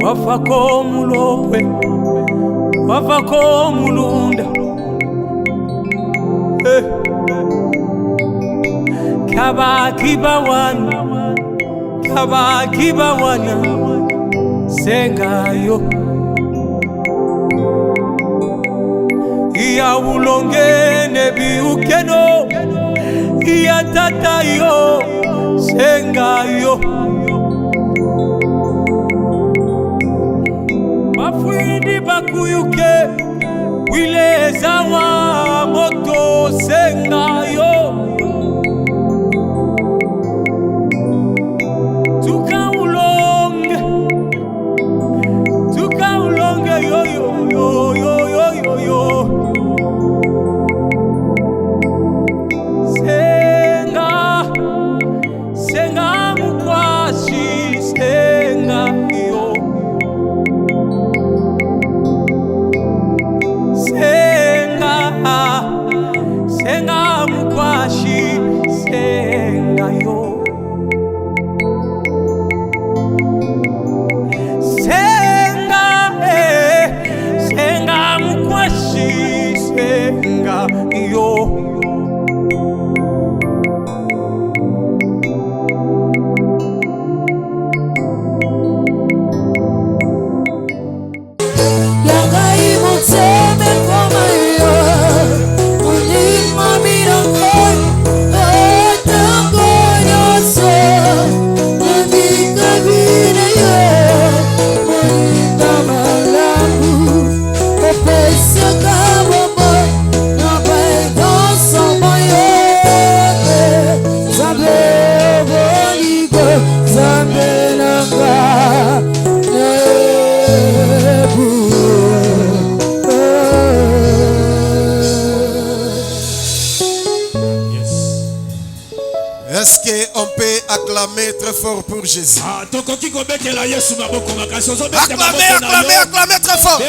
wafako mulopwe wafako mulunda kabakiba wana sengayo iya ulongene biukeno iya tatayo sengayo bafwindi bakuyuke wileza wa moto sengayo tukaulonge yo senga mukwashi senga yo senga mukwashi senga yo senga mukwashi senga yo Est-ce qu'on peut acclamer très fort pour Jésus? Acclamez très fort.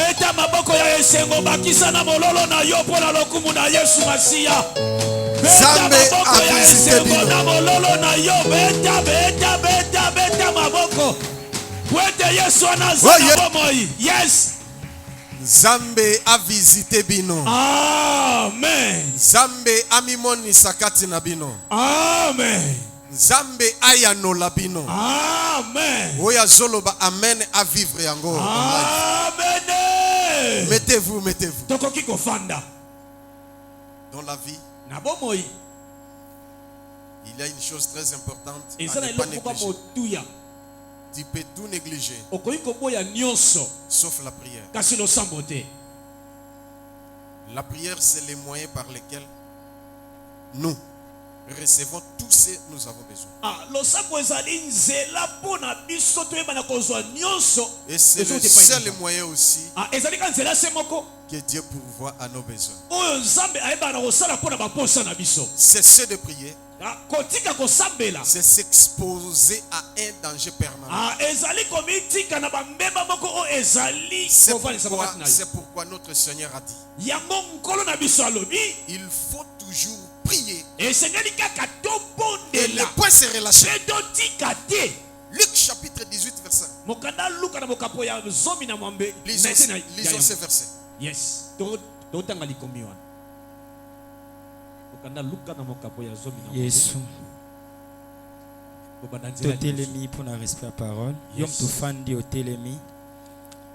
Zambé a visité Yes. Zambé a visité Bino. Amen. Zambé a mimoni sakati na Bino. Amen. Zambé ayano la Bino. Amen. Oya zoloba amen à vivre yango. Amen. Mettez-vous. Tokoki kofanda. Dans la vie, il y a une chose très importante à ne pas négliger. Tu peux tout négliger, sauf la prière. La prière, c'est les moyens par lesquels nous recevons tout ce que nous avons besoin. Et c'est le seul moyen aussi que Dieu pourvoit à nos besoins. Cesser de prier, c'est s'exposer à un danger permanent. C'est pourquoi notre Seigneur a dit, il faut toujours prier et ne point se relâcher. Luc chapitre 18 verset 1. Lisons ce verset. Yes. Yesu totelemi pour la respect parole. Yom tofandi otelemi.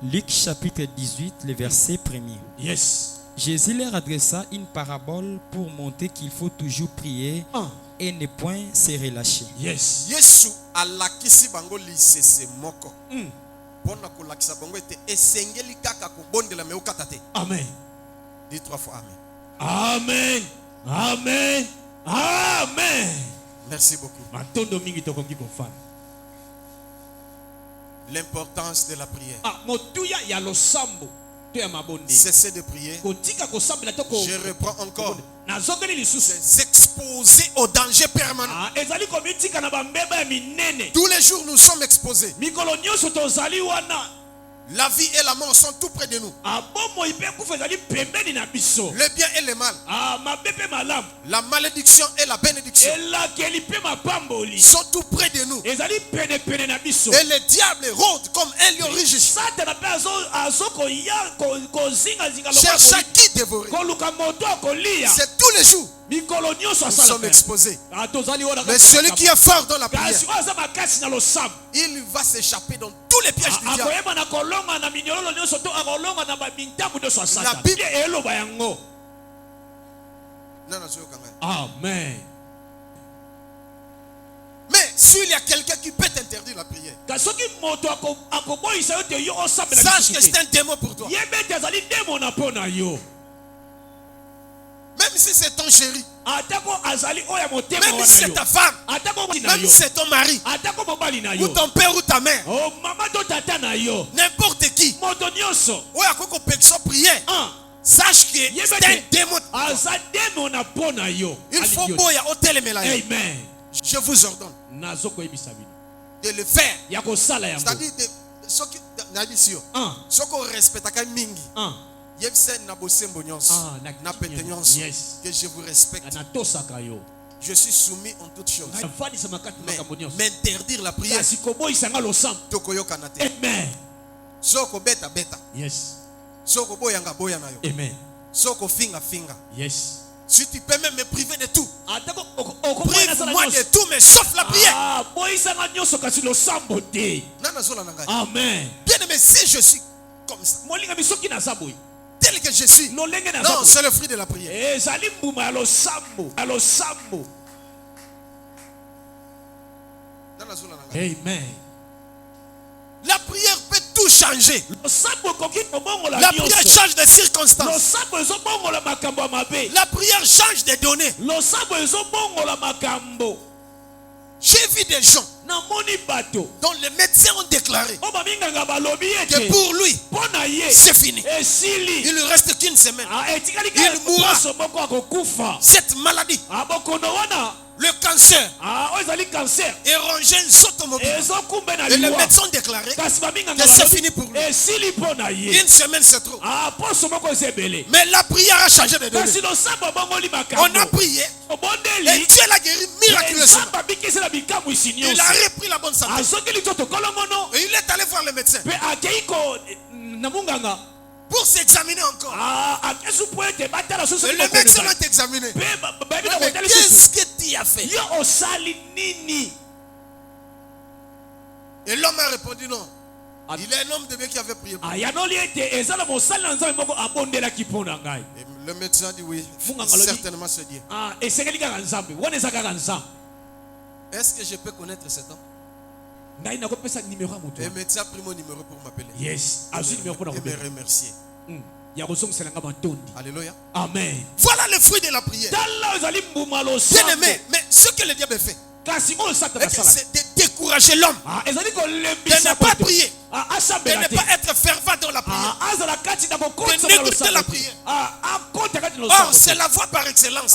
Luc chapitre 18 le verset 1er. Yes. Jésus leur adressa une parabole pour montrer qu'il faut toujours prier et ne point se relâcher. Yes. Yesu alakisi bango lisese moko. Pona kolakisa bango ete esengeli kaka kobondela me okatate. Amen. Dis 3 fois amen. Amen. Amen. Amen. Merci beaucoup. L'importance de la prière. Cessez de prier. Je reprends encore. C'est s'exposer au danger permanent. Tous les jours nous sommes exposés. La vie et la mort sont tout près de nous. Le bien et le mal. La malédiction et la bénédiction sont tout près de nous. Et le diable rôde comme un lion rugissant. Cherche à qui dévorer. C'est tous les jours. Nous sommes exposés. Mais celui qui est fort dans la prière, il va s'échapper dans tous les pièges du diable. La Bible. Amen. Mais s'il y a quelqu'un qui peut t'interdire la prière, sache que c'est un démon pour toi. Même si c'est ton chéri, même si c'est ta femme, même si c'est ton mari, ou ton père ou ta mère, n'importe qui, sache que c'est un démon. Il faut boire au télémélange. Amen. Je vous ordonne de le faire. C'est-à-dire, ce qu'on respecte, que je vous respecte. Je suis soumis en toutes choses. Mais m'interdire la prière, Amen. soko beta beta. Yes. Soko boyanga boyana yo. Amen. Soko finga finga. Yes. Si tu peux même me priver de tout, prive-moi de tout, mais sauf la prière. Amen. Bien aimé, si je suis comme ça, tel que je suis, non, c'est le fruit de la prière. Amen. La prière peut tout changer. La prière change de circonstances. La prière change de données. J'ai vu des gens dont les médecins ont déclaré que pour lui, c'est fini. Il ne reste qu'une semaine. Il mourra. Cette maladie, le cancer, est rongé automobile. Et les médecins ont déclaré que c'est fini pour lui. Une semaine, c'est trop. Mais la prière a changé de données. On a prié. Et Dieu l'a guéri miraculeusement. Il a repris la bonne santé. Et il est allé voir le médecin pour s'examiner encore. Et le médecin l'a examiné. Mais qu'est-ce que tu as fait? Et l'homme a répondu non. Il est un homme de Dieu qui avait prié pour lui. Et le médecin a dit oui, certainement c'est Dieu. Est-ce que je peux connaître cet homme? Et le médecin a pris mon numéro pour m'appeler. Yes. Et me remercier. Alléluia. Amen. Voilà le fruit de la prière. Bien aimé, mais ce que le diable fait, c'est de décourager l'homme, de ne pas prier, de ne pas être fervent dans la prière, de négliger la prière. Or, c'est la voie par excellence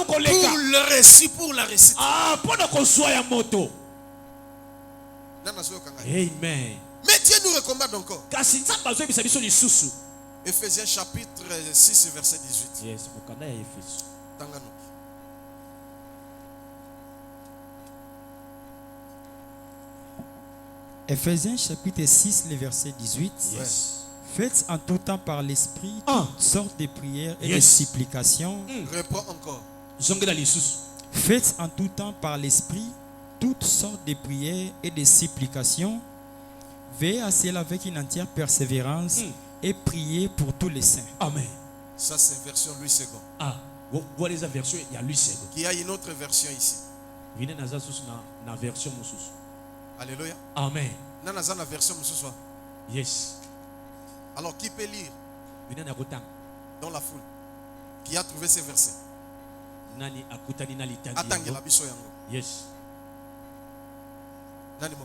pour le récit, pour la réussite. Amen. Mais Dieu nous recommande encore. Ephésiens chapitre 6 verset 18. Yes. Ephésiens chapitre 6, le verset 18. Yes. Faites en tout temps par l'esprit toutes sortes de prières et de supplications. Reprends encore. Faites en tout temps par l'esprit toutes sortes de prières et de supplications. Veillez à cela avec une entière persévérance et priez pour tous les saints. Amen. Ça c'est version Louis II. Voilà la version, il y a Louis II. Il y a une autre version ici. Alléluia. Amen. Nana version mususu. Yes. Alors qui peut lire dans la foule? Qui a trouvé ces versets? Attends la biso yango. Yes.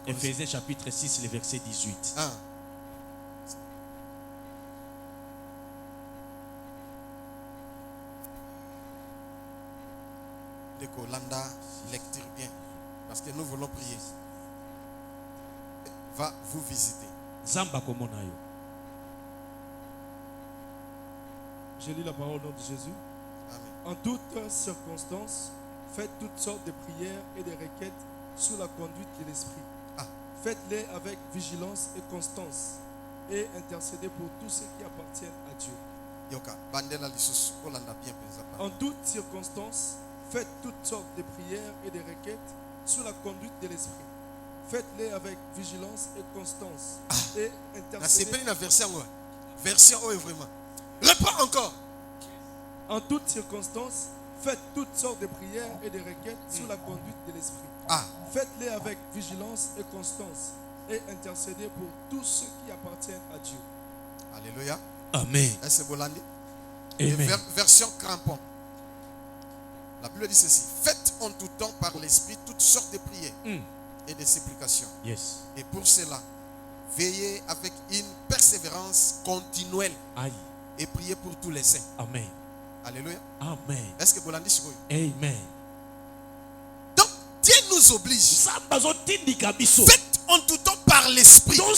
Ephésiens chapitre 6, le verset 18. Landa, lecture bien. Parce que nous voulons prier. Va vous visiter. Je lis la parole au nom de Jésus. Amen. En toutes circonstances, faites toutes sortes de prières et de requêtes sous la conduite de l'Esprit. Faites-les avec vigilance et constance et intercédez pour tous ceux qui appartiennent à Dieu. En toutes circonstances, faites toutes sortes de prières et de requêtes sous la conduite de l'Esprit. Faites-les avec vigilance et constance et intercédez. Version vraiment. Reprends encore. En toutes circonstances, faites toutes sortes de prières et de requêtes sous la conduite de l'Esprit. Faites-les avec vigilance et constance et intercédez pour tous ceux qui appartiennent à Dieu. Alléluia. Amen. Est-ce que Bolandi? Amen. Version crampon. La Bible dit ceci. Faites en tout temps par l'Esprit toutes sortes de prières et de supplications. Yes. Et pour cela, veillez avec une persévérance continuelle. Aïe. Et priez pour tous les saints. Amen. Alléluia. Amen. Est-ce que Bolandi c'est Amen. Donc, Dieu nous oblige. Faites en tout temps par l'Esprit toutes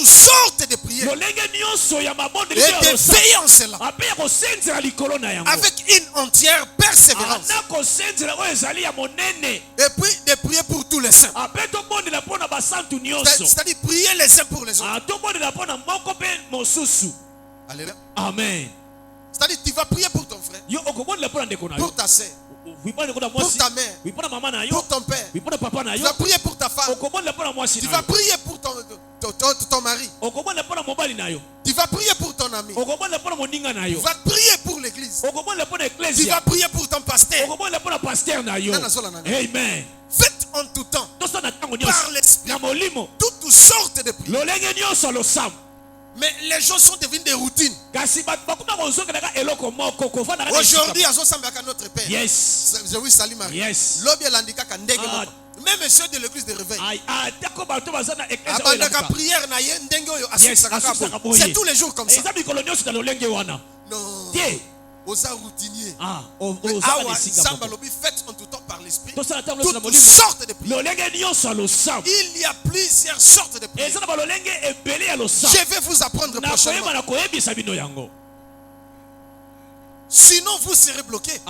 sortes de prières et de veiller en cela avec une entière persévérance et puis de prier pour tous les saints, c'est-à-dire prier les uns pour les autres. Alléluia. Amen. C'est-à-dire tu vas prier pour ton frère, pour ta sœur, pour ta mère, pour ton père. Tu vas prier pour ta femme. Tu vas prier pour ton mari. Tu vas prier pour ton ami. Tu vas prier pour l'église. Tu vas prier pour ton pasteur. Amen. Faites en tout temps par l'Esprit toutes sortes de prières. Mais les gens sont devenus des routines. Aujourd'hui, à notre Père. Yes. Je vous salue Marie. Yes. Même ceux de l'église de réveil. C'est tous les jours comme ça. Non. Aux routiniers. Faites en tout temps par l'Esprit toutes sortes de prières. Il y a plusieurs sortes de prières. Je vais vous apprendre prochainement. Sinon vous serez bloqués.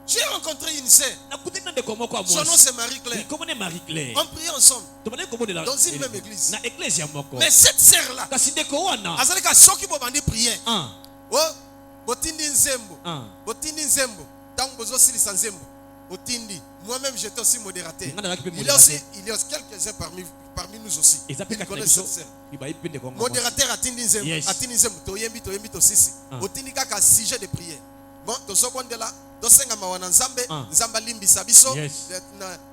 J'ai rencontré une sœur. Son nom c'est Marie-Claire. On priait ensemble dans une même église. Mais cette sœur-là, moi-même j'étais aussi modérateur. Il y a quelques-uns parmi nous aussi qui connaissent cette sœur. Modérateur à Tindinzembo, Toyembi Tosisi. Otindi kaka sujet de prière. Bon, tosobonde là, dosenga mawana nzambe, nzamba limbisa biso,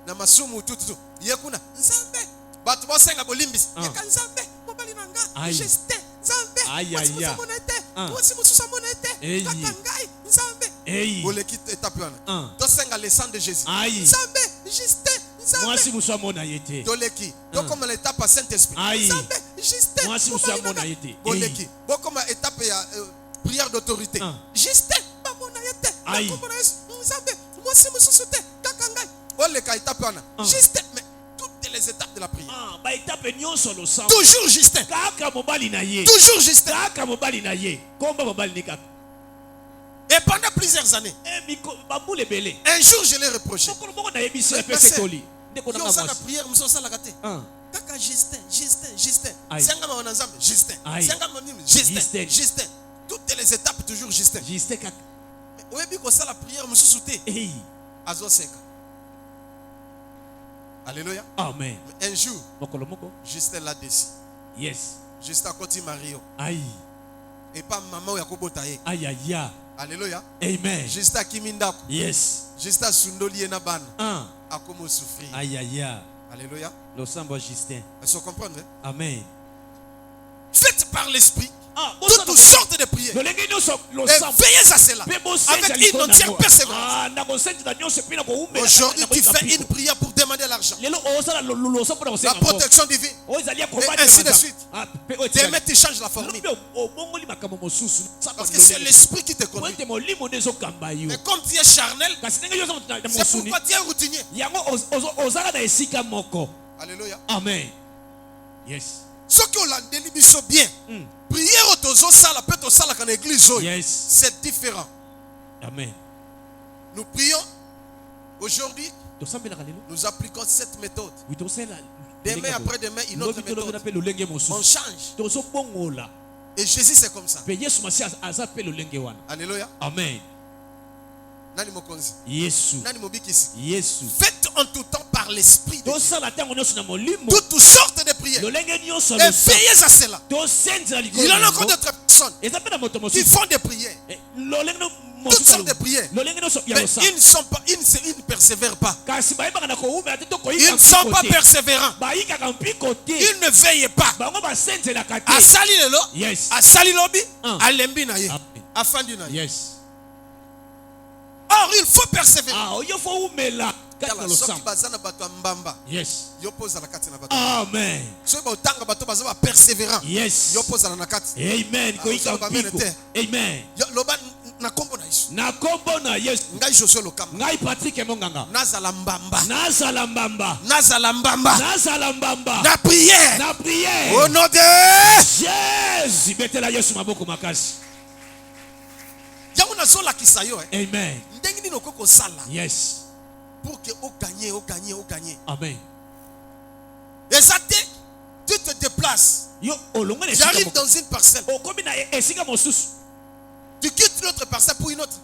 na masumu tutu. Yekuna nzambe. Batu bosenga bolimbisa. Yeka nzambe, mobali nanga, juste nzambe. Mwasi mususa monete. Kakangai nzambe. Boleki étape wana. Dosenga le sang de Jésus. Nzambe, juste nzambe. Mwasi mususa mona yete. Doleki. Bokoma l'étape à Saint-Esprit. Nzambe, juste. Mwasi mususa mona yete. Boleki. Bokoma étape ya prière d'autorité. Juste. Juste, mais toutes les étapes de la prière. Toujours Justin. Toujours Justin. Et pendant plusieurs années, un jour je l'ai reproché. Justin. Toutes les étapes toujours Justin. Oui, parce que la prière me soutient. Alléluia. Amen. Un jour, Justin l'a décidé. Yes. Justin a continué Mario. Aïe. Et pas maman Yakobo Taye. Aïe aïe aïe. Alléluia. Amen. Justin Kimindako. Yes. Justin Sundoli Enaban. A comment souffrir. Aïe aïe aïe. Alléluia. Le sambo Justin. Est-ce que vous comprenez? Amen. Faites par l'Esprit toutes sortes de prières. Et veillez à cela avec une entière persévérance. Aujourd'hui, tu fais une prière pour demander l'argent. La protection divine. Et ainsi de suite. Demain, tu changes la formule. Parce que c'est l'esprit qui te conduit. Mais comme tu es charnel, c'est pourquoi tu es routinier. Alléluia. Amen. Yes. Ce que l'on a bien. Prière au sala, peut au sala dans l'église. C'est différent. Amen. Nous prions aujourd'hui. Nous appliquons cette méthode. Demain après demain, une autre méthode. On change. Et Jésus c'est comme ça. Alléluia. Amen. Nani mokonzi. Yesu. Nani mobikisi. Yesu. Faites en tout temps par l'esprit. Toutes sortes de prières. Et veillez à cela. Il y en a encore d'autres personnes qui font des prières. Toutes sortes de prières. Mais ils ne persévèrent pas. Ils ne sont pas persévérants. Ils ne veillent pas. Asali lelo. Asali lobi. Alembi na ye. Afandi na ye. Or, il faut persévérer. Yes. Amen. Yes. Amen. Amen. Na kombo na Yesu. Ngai Josué Lokamba. Ngai Patrick Monganga. Nazala mbamba. Na prière. Au nom de Jésus. Betela Yesu maboko makasi. Amen. Yes. Pour que vous gagnez. Amen. Et ça tu te déplaces. Tu arrives dans une parcelle. Tu quittes l'autre parcelle pour une autre.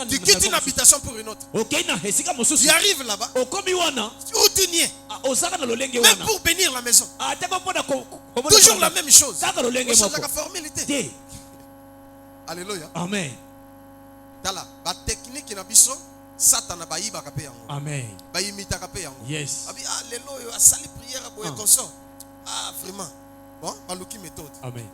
Tu quittes une habitation pour une autre. Tu arrives là-bas. Routinier. Même pour bénir la maison. Toujours la même chose. La formalité. Alléluia. Amen. La technique na biso Satan ba yiba kape yango. Amen. Ba imita kape yango. Yes. Abi alléluia asali prière boye consort. Vraiment. Bon, baluki méthode. Amen.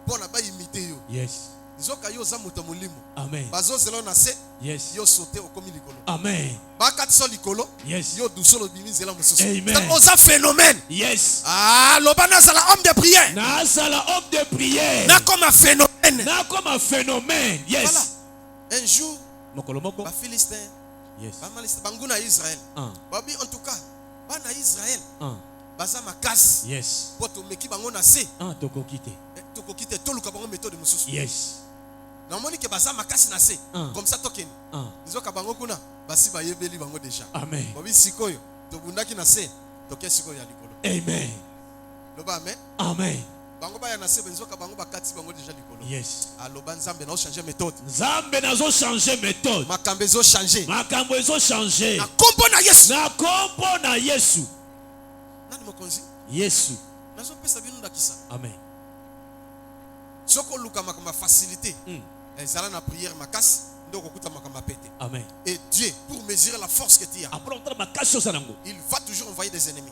Bona ba imiter yo. Yes. Nzoka yo za moto molimo. Amen. Bazo zelo na se. Yes. Yo sauter okomi likolo. Amen. Ba kat so likolo. Yes. Yo doucelo bimi zela mosusu. Amen. Oza phénomène. Yes. Lobana sala homme de prière. Na sala homme de prière. Na comme un phénomène. Na comme un phénomène. Yes. Voilà. Un jour, Mokolomoko. Ba Philistin. Yes. Ba Maliste banguna Israël. Babi en tout cas, ba na Israël. Baza makas. Yes. Poto meki bango na se. Toko kite. Toko kite toluka bango méthode mususu. Yes. Na moni ke baza makas na se. Comme ça tokeni. Nzoka bango kuna basi ba yebeli bango déjà. Amen. Babi sikoyo to bundaki na se. Toke sikoyo ya likolo. Amen. Loba amen. Amen. Bango ba ya na se benzoka bango bakati bango déjà likolo. Yes. Aloba nzambe na changer méthode. Nzambe na zo changer méthode. Makambe zo changer. Makambo zo changer. Na kombo na Yesu. Na kombo na Yesu. Nani mokonzi? Yesu. Nazo pesa binu ndakisa. Amen. Soko luka makamba facilité. Ezala na prière makasi ndoko kuta makamba pete. Amen. Et Dieu pour mesurer la force que tu as. Il va toujours envoyer des ennemis.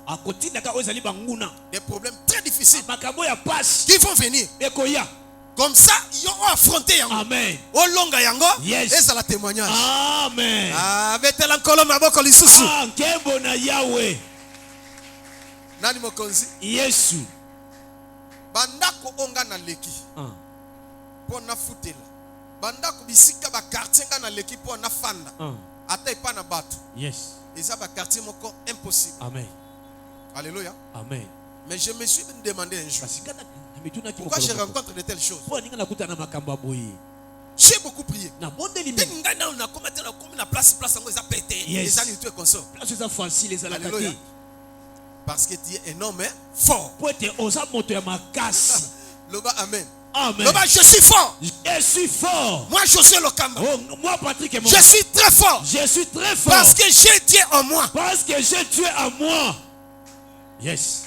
Des problèmes très difficiles qui vont venir. Comme ça, ils ont affronté yango. Amen. Au longa yango. Yes. Et ça la témoignage. Amen. Mettez l'encolo maboko lisusu. Kembo na Yahweh. Nani mokonzi? Yesu. Bandako onga na leki. Pona futela. Bandako bisika ba quartier nga na leki pona fanda. Ata ipa na batu. Yes. Eza ba quartier moko impossible. Amen. Alléluia. Amen. Mais je me suis demandé un jour. Pourquoi je rencontre de telles choses? J'ai beaucoup prié. Alléluia. Parce que tu es un homme fort. Loba amen. Amen. Loba, je suis fort. Je suis fort. Moi Josué Lokamba. Moi Patrick et moi. Je suis très fort. Je suis très fort. Parce que j'ai Dieu en moi. Parce que j'ai Dieu en moi. Yes.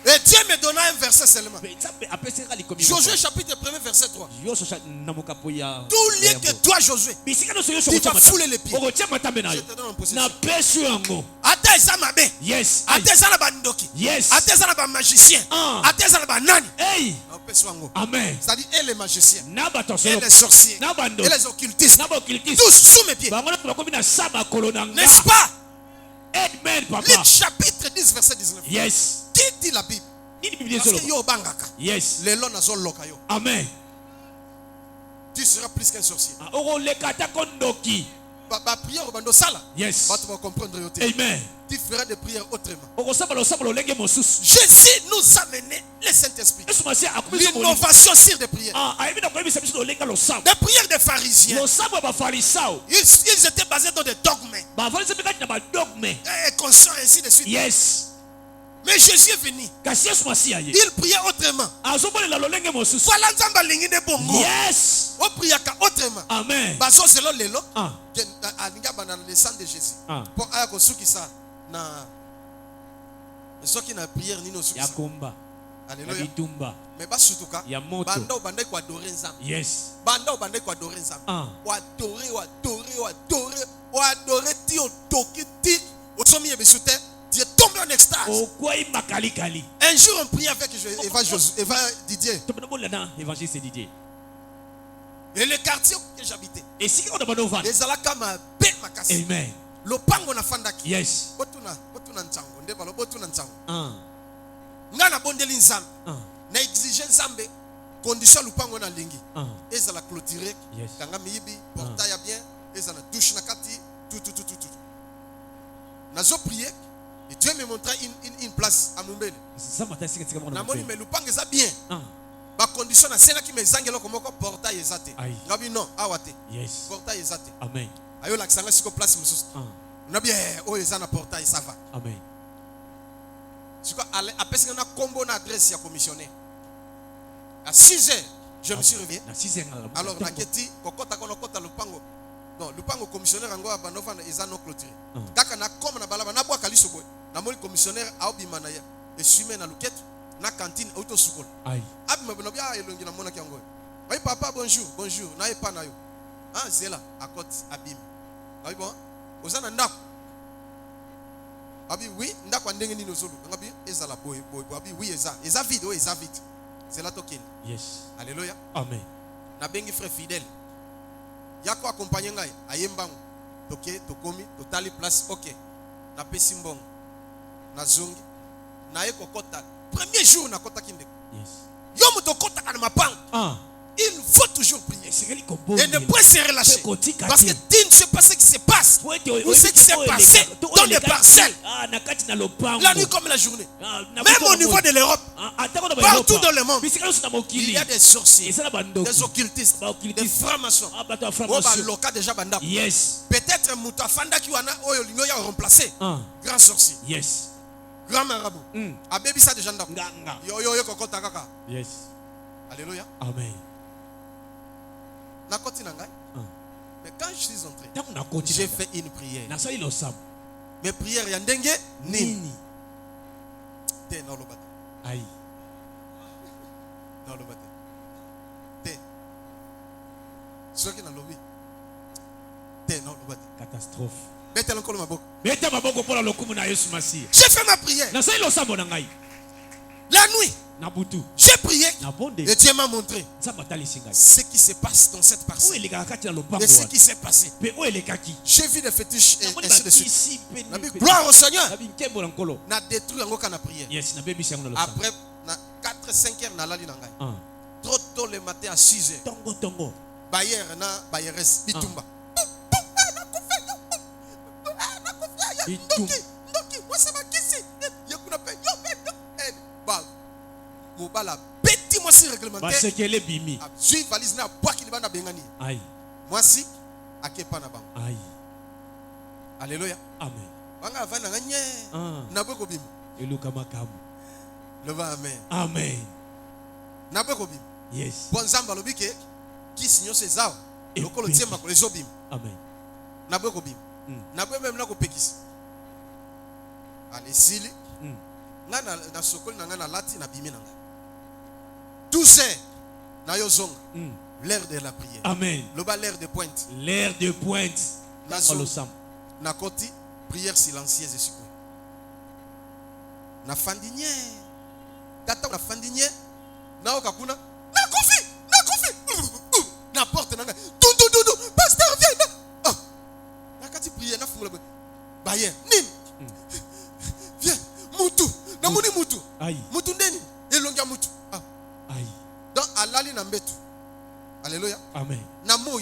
Et Dieu me donna un verset seulement. Josué chapitre 1 verset 3. Tout lieu que toi Josué, tu vas fouler les pieds. Je te donne en possession. Ateza mabe. Yes. Ateza na bandoki. Yes. Ateza na ba magicien. Ateza na banani. Hey. Amen. C'est-à-dire, et les magiciens, et Et les sorciers, et les occultistes, tous sous mes pieds. N'est-ce pas? Amen, papa. Luc chapitre 10, verset 19. Yes. Qui dit la Bible? Parce que yo bangaka. Yes. Les lois n'ont loka yo. Amen. Tu seras plus qu'un sorcier. Prière au sala. Yes. Va comprendre. Amen. Tu feras des prières autrement. Jésus nous a mené le Saint-Esprit. L'innovation sur des prières. Des prières des pharisiens. Ils étaient basés dans des dogmes. Et conscients ainsi de suite. Yes. Mais Jésus est venu. Il priait autrement. Voilà nzamba lingi de bongo. Yes. On prie autrement. Amen. Baso selon les lots. Alinga banana le sang de Jésus. Pour aya ko suki sa na soki na prière ni no suki. Yakomba. Alléluia. Mais ba sutuka. Banda obanda ko adorer nzamba. Yes. Banda obanda ko adorer nzamba. O adorer ti o toki ti o somi e besute. Dieu tombe en extase. Un jour on prie avec Eva Didier. Et le quartier que j'habitais. Les alakama be makasi. Amen. Le pango na fandaki. Yes. Botuna nchango. Ndebalo botuna nchango. Ngana bondeli nzambe. Na exige nzambe. Condition lupango na lingi. Ezala clôturer. Kanga miyibi. Portail ya bien. Ezala douche na kati. Tout. Nazo prier. Et Dieu me montra une place à Mumbele. Namoni me lupango eza bien. Ba condition na sena ki me zangelo komoko portail ezate. Ngabi non awate. Yes. Portail ezate. Amen. Ayo la kisanga siko place mususu. Nabi o ezana portail ça va. Amen. Siko apesi na combo na adresse ya commissionnaire. À 6h, je me suis réveillé. Alors naketi kokota kono kota lupango. Non, lupango commissionnaire ngo abanofa ezano clôturé. Kaka na comme na balaba na bwa kaliso boy. Na moli commissionnaire aobima na ya. Essumer na luketu. Na cantine auto sukol. Abi mabino bia elongi na mona kiango. Oui papa bonjour na epa na yo. Zela akot abim. Oui bon. Ozana ndako. Abi oui ndako ndenge nini ozolu. Ngabi ezala boy abi oui eza vide eza vide. Zela token. Yes. Alléluia. Amen. Na bengi frère fidèle. Yako accompagner ngai ayembango. Toke tokomi totali place OK. Na pesi mbongo. Na zongi. Na ekokota premier jour na kota kinde. Yes. Yo muto kota kana mapango. Il faut toujours prier. Et ne pas se relâcher. Parce que tu ne sais pas ce qui se passe. Ou ce qui s'est passé dans les parcelles. La nuit comme la journée. Même au niveau de l'Europe. Partout dans le monde. Il y a des sorciers. Des occultistes. Des francs-maçons. Yes. Peut-être Moutafanda qui a remplacé. Grand sorcier. Yes. Grand marabout. Abébi ça de gendarme. Yes. Alléluia. Amen. Mais quand je suis entré, j'ai fait une prière. Mes prières yandengue nini. Te na lobata. Aïe. Na lobata. Te. Soki na lobi. Te na lobata. Catastrophe. Bete l'encolo maboko. Bete maboko pour la lokumu na Yesu Masiya. J'ai fait ma prière. La nuit. J'ai prié et Dieu m'a montré ce qui se passe dans cette parcelle et ce qui s'est passé. J'ai vu des fétiches et ainsi de suite. Gloire au Seigneur. Na détruit encore na prière. Après 4-5 heures na lali na ngai. Trop tôt le matin à 6 heures. Bayer na bayeres bitumba. Mobala petit moi si réglementaire parce qu'elle est bimi suivre valise na bois qui bana bengani aïe moi si akepa na bango aïe alléluia amen banga vana nganye na boko bimi eluka makamu le va amen amen na boko bimi yes bon zamba lobike qui signo ses zao lokolo tiema ko les obim amen na boko bimi na bwe même na ko pekisi allez sili na sokoli na ngana lati na bimi na ngana 12 heures na yozonga l'heure de la prière amen loba l'heure de pointe na koti prière silencieuse esiko na fandinye tata na fandinye na okakuna na kofi na porte na pasteur viens ah na kati prier na fungula ba ye nini viens mutu na muni mutu mutu ndeni elongia mutu donc alali na mbetu. Alléluia. Amen. Na moi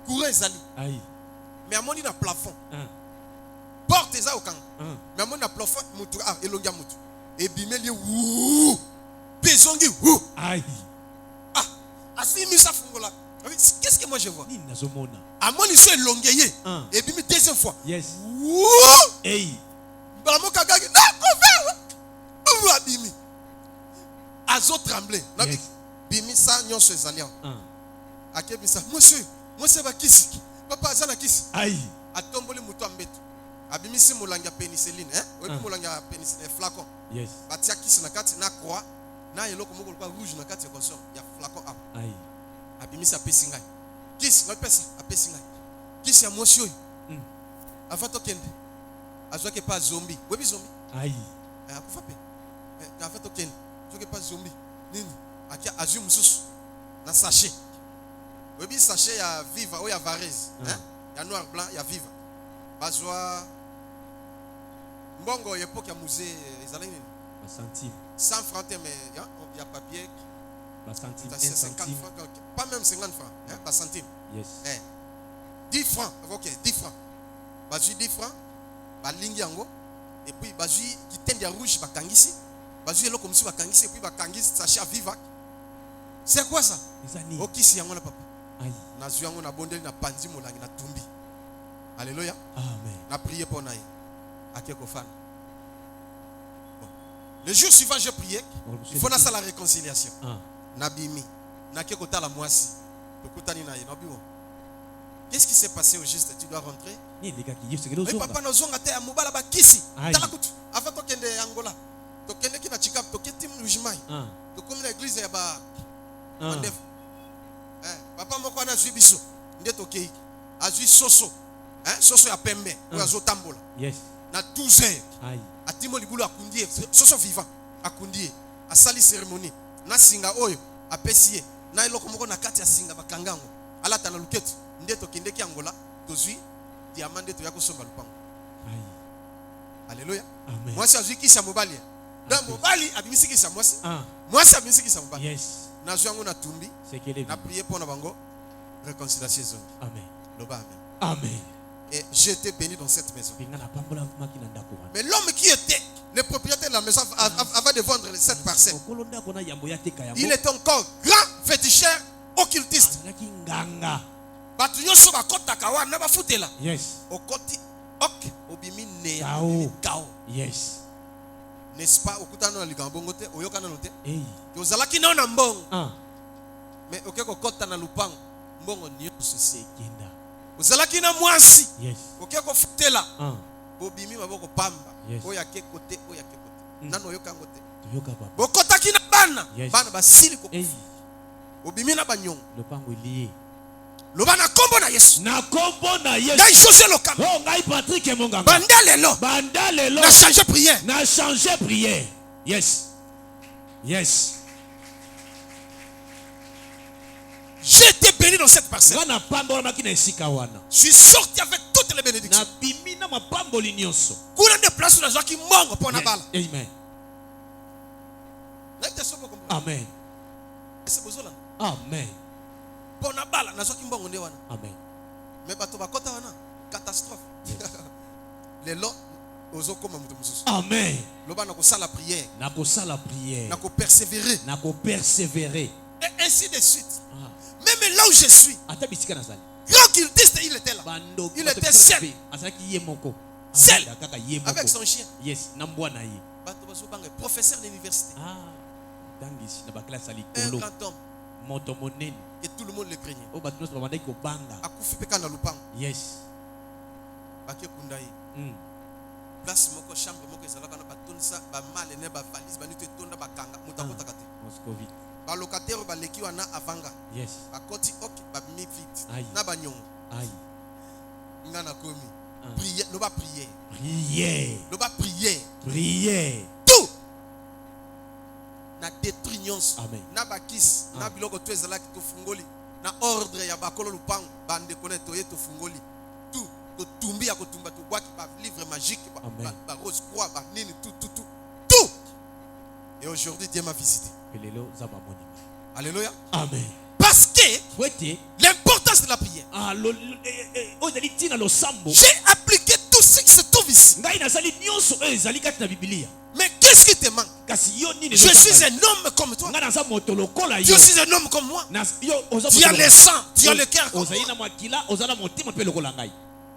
courant ezali mais amoni na plafond porte eza okanga mais amoni na plafond mutu elongia mutu ebimeli wu pesongi wu asimi sa fungola. Qu'est-ce que moi je vois? Amoni so elongeye ebimi deuxième fois. Yes. Wu bamo kagagi na kofa abimi azo trembler na bimi sa nyonso ezalia akebisa monsieur bakisi papa azana kisi atomboli mutu ambeto abimisi molangi ya pénicilline oyebi molangi ya pénicilline flacon batia kisi na kati na croix na eloko moko kwa rouge na kati ya consomme ya flacon abimisi apesi ngai kisi ngapesa apesi ngai kisi ya mwasi oyo avant tokende azwaki pa zombie webi zombie akufa pe avant tokende azwaki pa zombie nini akia azwi mususu na sachet webi sachet ya viva ou ya varese ya noir blanc ya viva bazwa mbongo yepoke ya musée ezali nini centime 100 francs mais ya papier centime 50 francs pas même 50 francs ba centime yes 10 francs OK 10 francs bazwi 10 francs balingi yango et puis bazwi kitende ya rouge bakangisi bazwi eloko musu bakangisi et puis bakangisi sachet ya viva. C'est quoi ça? Okisi yango na papa. Nazwi yango na bondeli na panzi molangi na tumbi. Alléluia. Amen. Na prier pour naïe. Akeko fan. Le jour suivant j'ai prié. Il faut na ça la réconciliation. Nabimi. Na keko tala mwasi. Tokutani naïe nabiwo. Qu'est-ce qui s'est passé au juste? Tu dois rentrer. Mais papa nozonga te amobala bakisi. Tala kutu. Avant tokende Angola. Tokende ki na Chikap toketi mujimai. Tokomi na église ya ba papa moko ana zwi biso nde tokei azwi soso soso ya pembe oyo azotambola na 12h atimo libulu akundie soso vivant akundie asali cérémonie na singa oyo apesi ye na eloko moko na kati ya singa bakangango alata na luketu nde tokendeki Angola tozwi diamant nde toya kosomba lupango. Alléluia. Mwasi azwi kisa mobali donc mobali abimisi kisa mwasi mwasi abimisi kisa mobali. Yes. Nazwi yango na tumbi na prier pour na bango réconciliation zongi. Amen. Loba amen. Amen. Et j'ai été béni dans cette maison. Mais l'homme qui était le propriétaire de la maison avant de vendre cette parcelle, il était encore grand féticheur occultiste. Batunyoso bakota kawa na bafutela. Yes. Okoti ok obimi ne kao. Yes. N'est-ce pas okutana na ligambongo te oyokana note? Yozalaki na na mbongo. Mais okeko kota na lupango mbongo nyonso sekenda. Ozalaki na mwasi. Yes. Okeko futela. Obimi maboko pamba. Oya ke kote oya ke kote. Nano yokango te. Yoka papa. Bokotaki na bana. Bana basili ko. Obimi na banyongo. Lupango lié. Loba na kombo na Yesu. Na kombo na Yesu. Ngai José Lokam. Oh ngai Patrick Monganga. Bandalelo. Bandalelo. Na changer prière. Na changer prière. Yes. Yes. J'ai été béni dans cette parcelle. Je suis sorti avec toutes les bénédictions. Kuna de place où la joie qui monte pour na bala. Amen. Amen. Amen. Pour na bala na joie qui monte wana. Amen. Mais bato bakota wana catastrophe. Les lots ozo koma mutu mususu. Amen. Loba na ko sala prière. Na ko sala prière. Na ko persévérer. Na ko persévérer. Et ainsi de suite. Même là où je suis, grand cultiste, il était là. Il était seul. Seul. Avec son chien. Yes. Professeur d'université. Un grand homme. Et tout le monde le craignait. Yes. Place moko chambre moko ezalaka na batonisa ba mal ne ba valise ba nitu etonda bakanga mutakota kate. Moscovite. Ba locataire ba leki wana avanga. Yes. Ba koti ok ba mi vite. Na ba nyongo. Aïe. Ngana komi. Prière, no ba prière. Prière. No ba prière. Prière. Tout. Na détruit nyonso. Na bakis, na biloko to ezalaki to fungoli. Na ordre ya bakolo lupango bande koneto yeto fungoli. Tout to tumbi ya kotumba to boaki ba livre magique ba rose croix ba nini tout. Et aujourd'hui Dieu m'a visité. Alléluia. Amen. Parce que l'importance de la prière. J'ai appliqué tout ce qui se trouve ici. Mais qu'est-ce qui te manque? Je suis un homme comme toi. Tu suis un homme comme moi. Tu as le sang, tu as le cœur comme moi.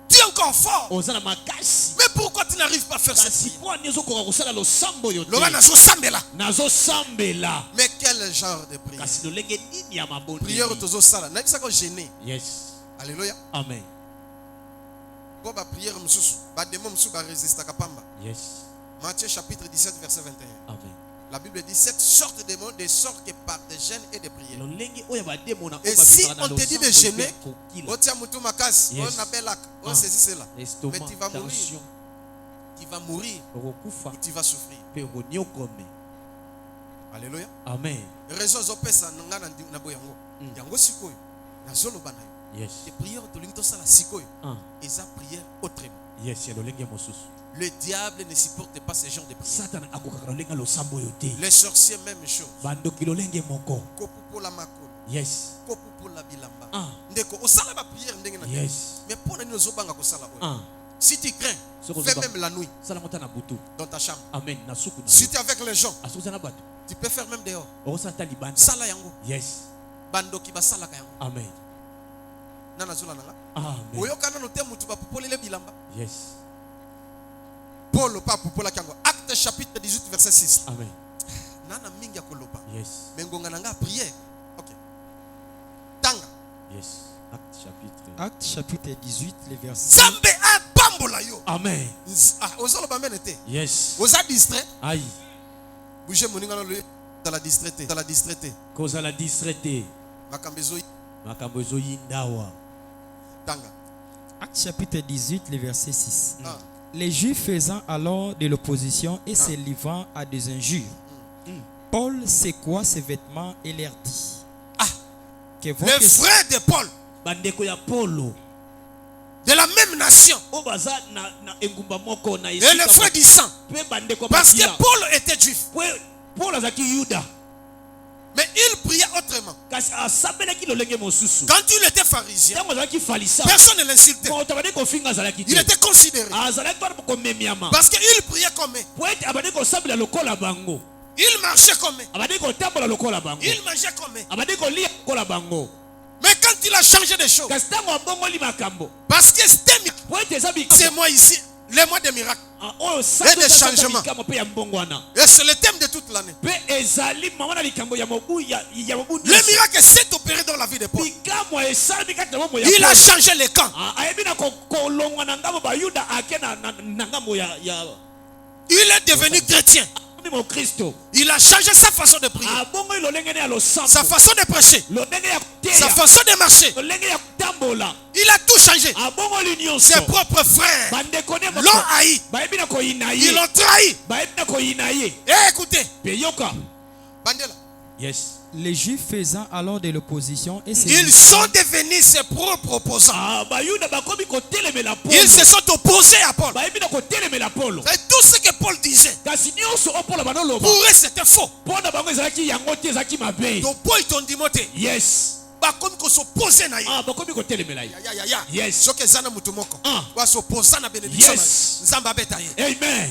Tu es encore fort. Mais pourquoi tu n'arrives pas à faire cette prière? Mais quel genre de prière? Prière aux sala. N'a pas gêné. Yes. Alléluia. Amen. Pour la prière, yes. Matthieu chapitre 17 verset 21. Amen. La Bible dit 7 sortes de démons, des sortes qui par des jeûnes et des prières. Et si on te dit de jeûner, on tient moutou makas, on appelle là, on saisit cela. Mais tu vas mourir. Tu vas mourir. Tu vas souffrir. Alléluia. Amen. Raison zopesa nanga na boyango. Yango sikoyo. Na zolo bana yo. Yes. Les prières to linto sala sikoyo. Et ça prière autrement. Yes, le diable ne supporte pas ce genre de prière. Les sorciers, même chose. Kopu pour la makolo. Yes. Kopu pour la bilamba. Ndeko, osala ba prière ndenge na. Yes. Mais pour nani ozobanga ko sala oyo. Si tu crains, fais même la nuit. Dans ta chambre. Amen. Si tu es avec les gens, tu peux faire même dehors. Sala yango. Yes. Bando ki ba sala ka yango. Amen. Nana zola nanga. Amen. Oyokana no te mutu ba popolele bilamba. Yes. Paul pas popola kango. Acte chapitre 18 verset 6. Amen. Nana mingi akoloba. Yes. Mengonga nanga prière. OK. Tanga. Yes. Acte chapitre 18 les versets. Zambe a bambola yo. Amen. Ah, ozolo bamenete. Yes. Oza distrait. Aïe. Bougez moninga le dans la distraité. Dans la distraité. Cause la distraité. Makambezo yindawa. Tanga. Acte chapitre 18 les versets 6. Les Juifs faisant alors de l'opposition et se livrant à des injures, Paul secoua ses vêtements et leur dit: les frères de Paul, de la même nation, et les frères du sang, parce que Paul était juif. Mais il priait autrement. Quand il était pharisien, personne ne l'insultait. Il était considéré. Parce qu'il priait comme eux. Il marchait comme eux. Il mangeait comme eux. Mais quand il a changé de choses, parce que c'est moi ici, les mois de miracles et de changements. Et c'est le thème de toute l'année. Le miracle s'est opéré dans la vie de Paul. Il a changé les camps. Il est devenu chrétien. Il a changé sa façon de prier, sa façon de prêcher, sa façon de marcher. Il a tout changé. Ses propres frères l'ont haï. Ils l'ont trahi. Et écoutez, Bandela. Yes. Les Juifs faisant alors de l'opposition et ils sont devenus ses propres opposants. Ils se sont opposés à Paul. Et tout ce que Paul disait, pour eux c'était faux. Donc Paul t'ont dit moté. Yes. Bakomi ko s'opposer na ah bakomi ko telemela yes soke zana mutu moko wa s'opposer na bénédiction nzamba beta ye amen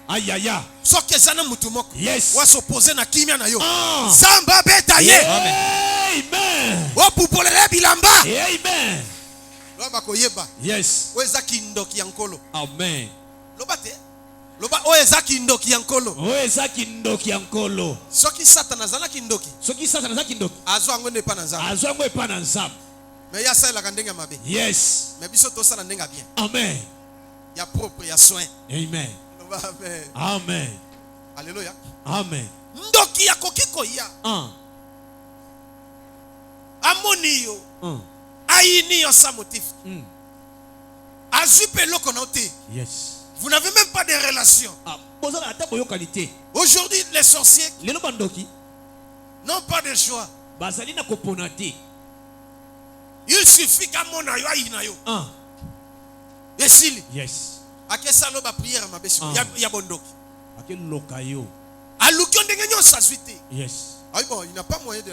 ayaya soke zana mutu moko yes wa s'opposer na kimia na yo nzamba beta ye amen wa pupolele bilamba amen loba ko yeba yes weza kindoki yankolo amen loba te loba oeza kindoki yankolo oeza kindoki yankolo soki satana zana kindoki azo ngo ne pa na nzamba azo ngo pa na nzamba mais ya sala kandenga mabe yes mais biso to sala ndenga bien amen ya propre ya soin amen amen amen alléluia amen ndoki ya kokiko ya amoni yo aini yo sa motif azupe loko na ote yes. Vous n'avez même pas de relation. Aujourd'hui, les sorciers, Non pas de choix. bazali na kopona te. Il suffit qu'à mon ayo aina yo. Esili. Yes. Akesa lo ba prière ma besi ya bondoki. Akeloka yo. Alukyo ndenge nyo sasuite. Yes. Ah bon, il n'a pas moyen de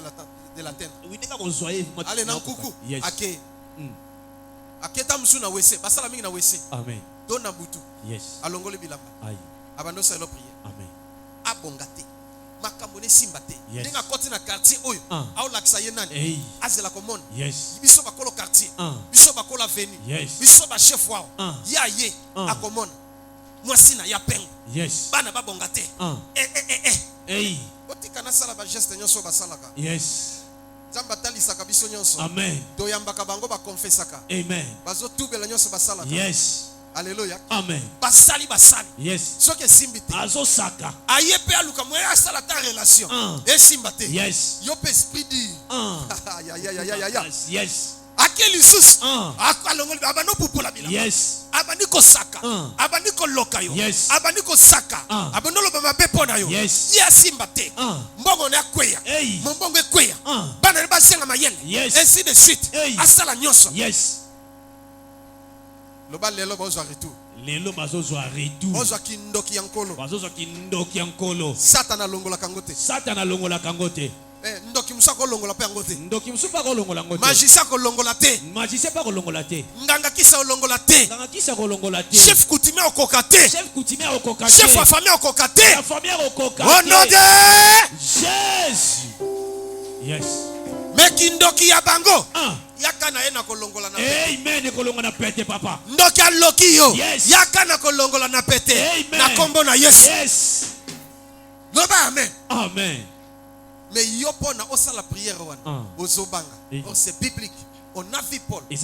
l'atteindre. Oui, ndeka konzoye. Allez na kuku. Yes. Ake. Aketa msu na wese, basala mingi na wese. Amen. Dona butu. Yes. Alongole bilamba. Aïe. Abando sa lo prière. Amen. Abongate. Makambo ne simbate. Yes. Ndenge koti na quartier oyo. Au lakisa ye nani. Hey. Azela komona. Yes. Biso bakolo quartier. Biso bakolo avenue. Yes. Biso ba chef wao. Ya ye akomona. Mwasina ya pengo. Yes. Bana babongate. Hey. Otika na sala ba geste nyonso basalaka. Yes. Zamba talisaka biso nyonso. Amen. Toyambaka bango ba confessaka. Amen. Bazo tubela nyonso basalaka. Yes. Alléluia. Amen. Basali. Yes. Soki simbite. Azo saka. Aye pe aluka moye asala ta relation. Et simbate. Yes. Yo pe esprit di. Ya. Yes. Akeli sus. Akalongoli abano pupola bila. Yes. Abani ko saka. Abani ko loka yo. Yes. Abani ko saka. Abano lo baba pona yo. Yes. Ya simbate. Mbongo na kweya. Hey. Mbongo kweya. Bana ba senga mayele. Yes. Ainsi de suite. Hey. Asala nyonso. Yes. Loba lelo bazo retour. Lelo bazozwa retour. Bazo kindoki yankolo. Bazozwa kindoki yankolo. Satana longola kangote. Satana longola kangote. Ndoki musako longola pe yangote. Ndoki musupa ko longola ngote. Magicien ko longola te. Magicien pa ko longola te. Nganga kisa longola te. Nganga kisa ko longola te. Chef coutumier okoka te. Chef coutumier okoka te. Chef wa famille okoka te. La famille okoka te. Au nom de Jésus. Yes. Meki ndoki ya bango. Yaka na ena ko longola na pete. Amen ko longola na pete papa. Ndoki aloki yo. Yes. Yaka na ko longola na pete. Amen. Na kombo na Yesu. Yes. Loba amen. Amen. Mais yo pona osala prière wana. Ozobanga. Or c'est biblique. On a vu Paul. Il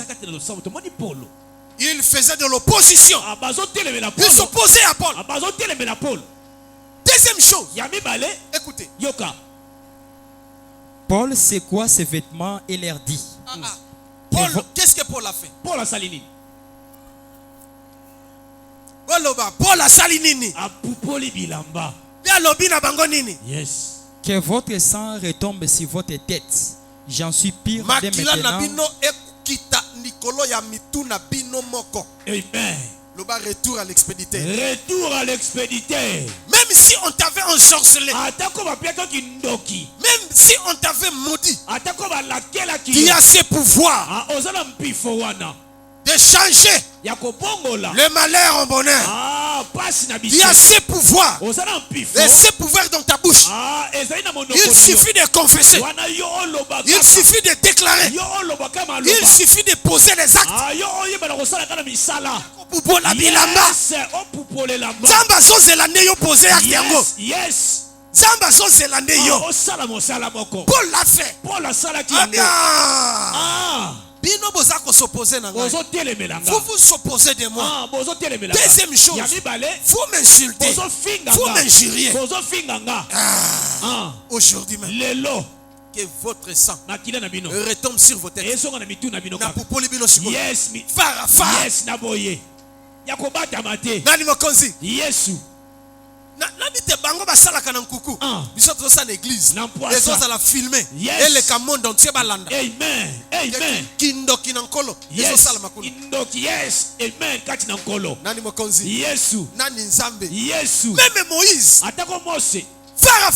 faisait de l'opposition. Il s'opposait à Paul. Deuxième chose. Écoutez. Paul secoua ses vêtements et leur dit. Paul, qu'est-ce que Paul a fait? Paul a salini. Paul a salinini. Yes. Que votre sang retombe sur votre tête. J'en suis pire dès maintenant. Amen. Retour à l'expéditeur. Retour à l'expéditeur. Même si on t'avait ensorcelé. Même si on t'avait maudit. Tu as ce pouvoir de changer le malheur en bonheur. Tu as ce pouvoir. Et ce pouvoir dans ta bouche. Il suffit de confesser. Il suffit de déclarer. Il suffit de poser les actes. Zamba so zelande yo poser acte yango. Yes. Zamba so zelande yo. Paul l'a fait. Bino boza ko s'opposer na ngai. Vous vous opposez de moi. Deuxième chose. Vous m'insultez. Vous m'injuriez. Aujourd'hui même. Que votre sang retombe sur vos têtes. Yes. Yes. Naboye. Nani mokonzi? Yesu. Nabi te bango basalaka na nkuku. Biso toza na église. Les autres la filmer. Et le monde entier balanda. Amen. Amen. Kindoki na nkolo. Yes. Kindoki. Yes. Amen. Kati na nkolo. Nani mokonzi? Yesu. Nani nzambe? Yesu. Même Moïse. Atako Mose. Phare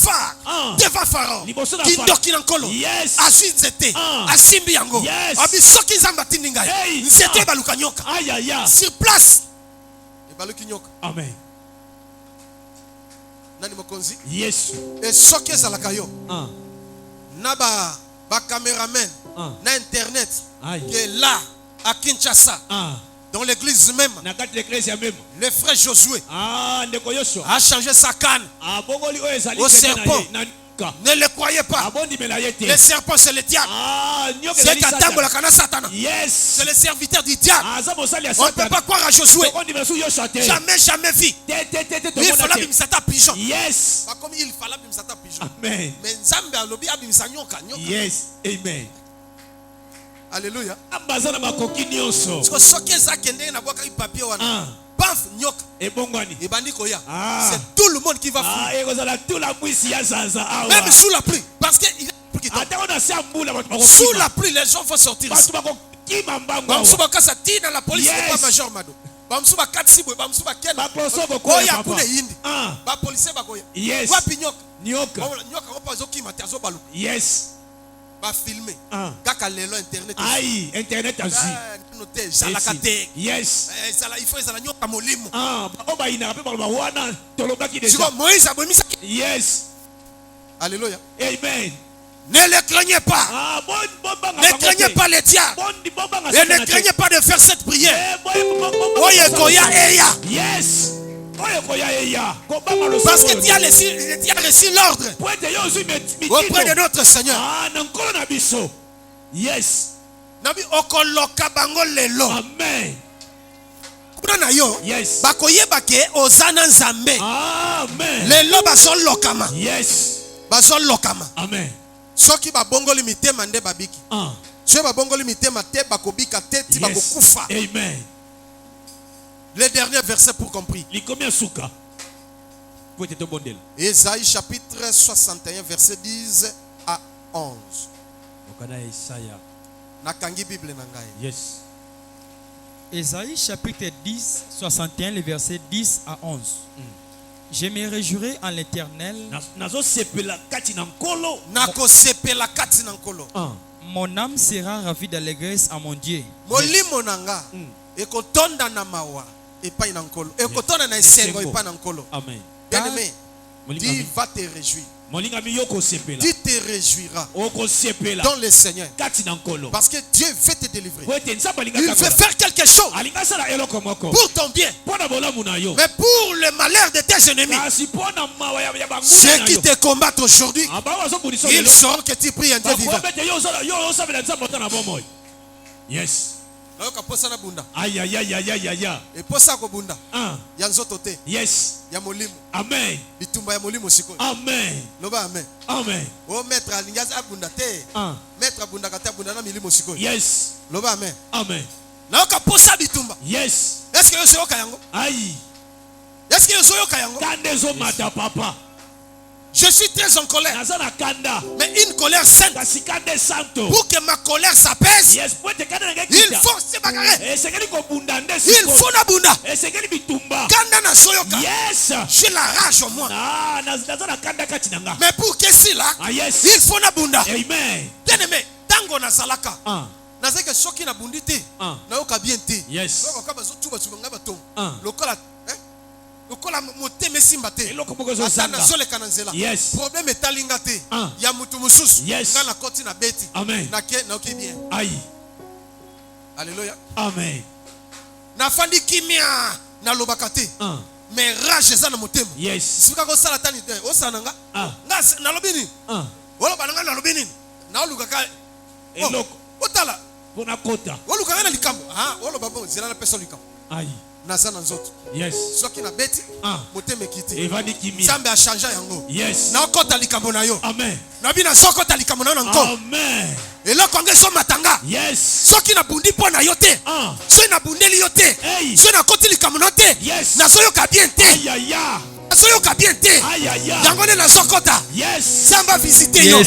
devant Pharaon. Kindoki na nkolo. Yes. Asui nzete. Asimbi yango. Yes. Abisoki nzamba tindi ngai. Nzete baluka nyoka. Sur place. Baluki nyoka. Amen. Nani mokonzi? Yesu. Et soki ezalaka yo. Na ba caméraman na internet qui est là à Kinshasa. Dans l'église même. Le frère Josué a changé sa canne au serpent. Ne le croyez pas. Le serpent, c'est le diable. C'est Katambo la kana Satan. C'est le serviteur du diable. On ne peut pas croire à Josué. Jamais vu. Il fallait bimsata pigeon. Yes. Pas comme il fallait bimsata pigeon. Amen. Mais Nzambe a lobi abimsa nyoka. Yes. Amen. Alléluia. Ambazana makoki nyonso. Parce que ce qui est ça qui est na boka papier wana. Paf nyoka. C'est tout le monde qui va fuir. Même sous la pluie. Parce que sous la pluie, les gens vont sortir ici. La police n'est pas major mado. Yes. Va filmer. Kaka lelo internet. Aïe, internet a vu. Yes. Il faut ça la nyoka molimo. Yes. Alléluia. Amen. Ne les craignez pas. Ne craignez pas les diables. Et ne craignez pas de faire cette prière. Yes. Parce que Dieu a reçu l'ordre auprès de notre Seigneur. Yes. Nabi okoloka bango lelo. Amen. Yes. Bakoyeba ke ozana nzambe. Amen. Lelo bazol lokama. Yes. Bazol lokama. Amen. Soki babongoli mitema nde babiki. Soki babongoli mitema te bakobika te ti bakokufa. Amen. Le dernier verset pour compris. Ésaïe chapitre 61 verset 10 à 11. Nakangi Bible nangai. Yes. Ésaïe chapitre 10, 61, les versets 10 à 11. Je me réjouirai en l'Éternel. Mon âme sera ravie d'allégresse à mon Dieu. Molimo nanga ekotonda na mawa epai na nkolo. Ekotonda na esengo epai na nkolo. Amen. Bien-aimé, Dieu va te réjouir. Tu te réjouiras dans le Seigneur. Parce que Dieu veut te délivrer. Il veut faire quelque chose pour ton bien. Mais pour le malheur de tes ennemis, ceux qui te combattent aujourd'hui, ils sauront que tu pries un Dieu vivant. Yes. Aïe aïe aïe aïe aïe aïe. Et pour ça bunda. Yanzotote. Yes. Ya molimo. Amen. Bitumba ya molimo siko. Amen. Loba amen. Amen. Oh maître alingaza abunda te. Maître abunda kata abunda na milimo siko. Yes. Loba amen. Amen. Na oka posa bitumba. Yes. Est-ce que yo soyo kayango? Aïe. Est-ce que yo soyo kayango? Kandezo mata papa. Je suis très en colère. Mais une colère sainte. Pour que ma colère s'apaise, il faut se bagarrer. Il faut la bunda. Kanda na soyoka. J'ai la rage en moi. Mais pour que si là, il faut la bunda. Bien aimé, tango na salaka. Na zeke soki na bundite. Na yoka bien te. Yes. Yes. Problème est talingate. Ya mutu mususu. Yes. Ngana koti na beti. Amen. Na oki bien. Aïe. Alléluia. Amen. Na fandi kimia na lobakate. Mais rage za na motema. Yes. Sika ko sala tani te. O sananga. Nga na lobini. Wala bananga na lobini. Na lukaka. Eloko. Otala. Bona kota. Wala lukaka na likambo. Wala babo zela na pesa likambo. Aïe. Nazana nzoto. Yes. Soki na beti. Motema kiti. Evani kimi. Zambe a changé yango. Yes. Na okota likambo na yo. Amen. Na bina sokota likambo na nko. Amen. Et là quand so matanga. Yes. Soki na bundi po na yo te. So na bundeli yo te. So na koti likambo na te. Yes. Na so yo ka bien te. Aïe aïe aïe. Soyo ka bien te. Aïe aïe aïe. Yango na sokota. Yes. Samba visiter yo.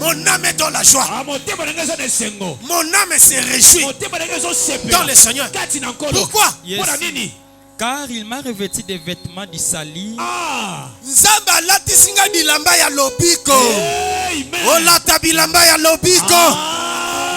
Mon âme est dans la joie. Mon âme se réjouit dans le Seigneur. Pourquoi? Car il m'a revêtu des vêtements du salut. Nzamba lati singa bilamba ya lobiko. Olata bilamba ya lobiko.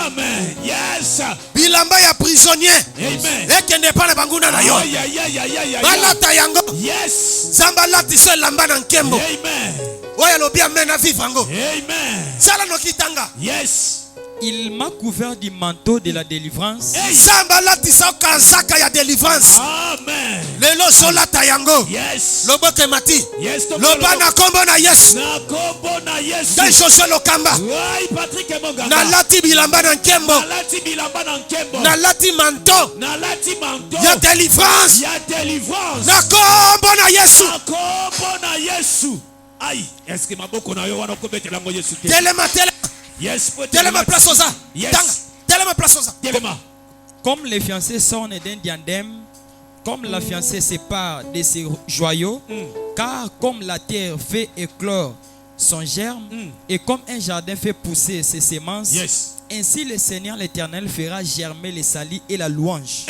Amen. Yes. Bilamba ya prisonnier. Amen. Ekende pa na banguna na yo. Aïe aïe aïe aïe aïe. Balata yango. Yes. Nzamba lati so lamba na nkembo. Amen. Oya lobi amen na vivre yango. Amen. Sala no kitanga. Yes. Il m'a couvert du manteau de la délivrance. Nzamba lati so kazaka ya délivrance. Amen. Lelo solata yango. Yes. Loboke mati. Yes. Loba na kombo na Yesu. Na kombo na Yesu. Dai Joshua Lokamba. Wai Patrick Monganga. Na lati bilamba na nkembo. Na lati bilamba na nkembo. Na lati manteau. Na lati manteau. Ya délivrance. Ya délivrance. Na kombo na Yesu. Na kombo na Yesu. Aïe. Est-ce que maboko na yo wana kobetela ngo Yesu te? Telema telema. Yes. Telema place oza. Yes. Telema place oza. Telema. Comme les fiancés s'ornent d'un diadème, comme la fiancée sépare de ses joyaux, car comme la terre fait éclore son germe, et comme un jardin fait pousser ses semences, ainsi le Seigneur l'Éternel fera germer les salis et la louange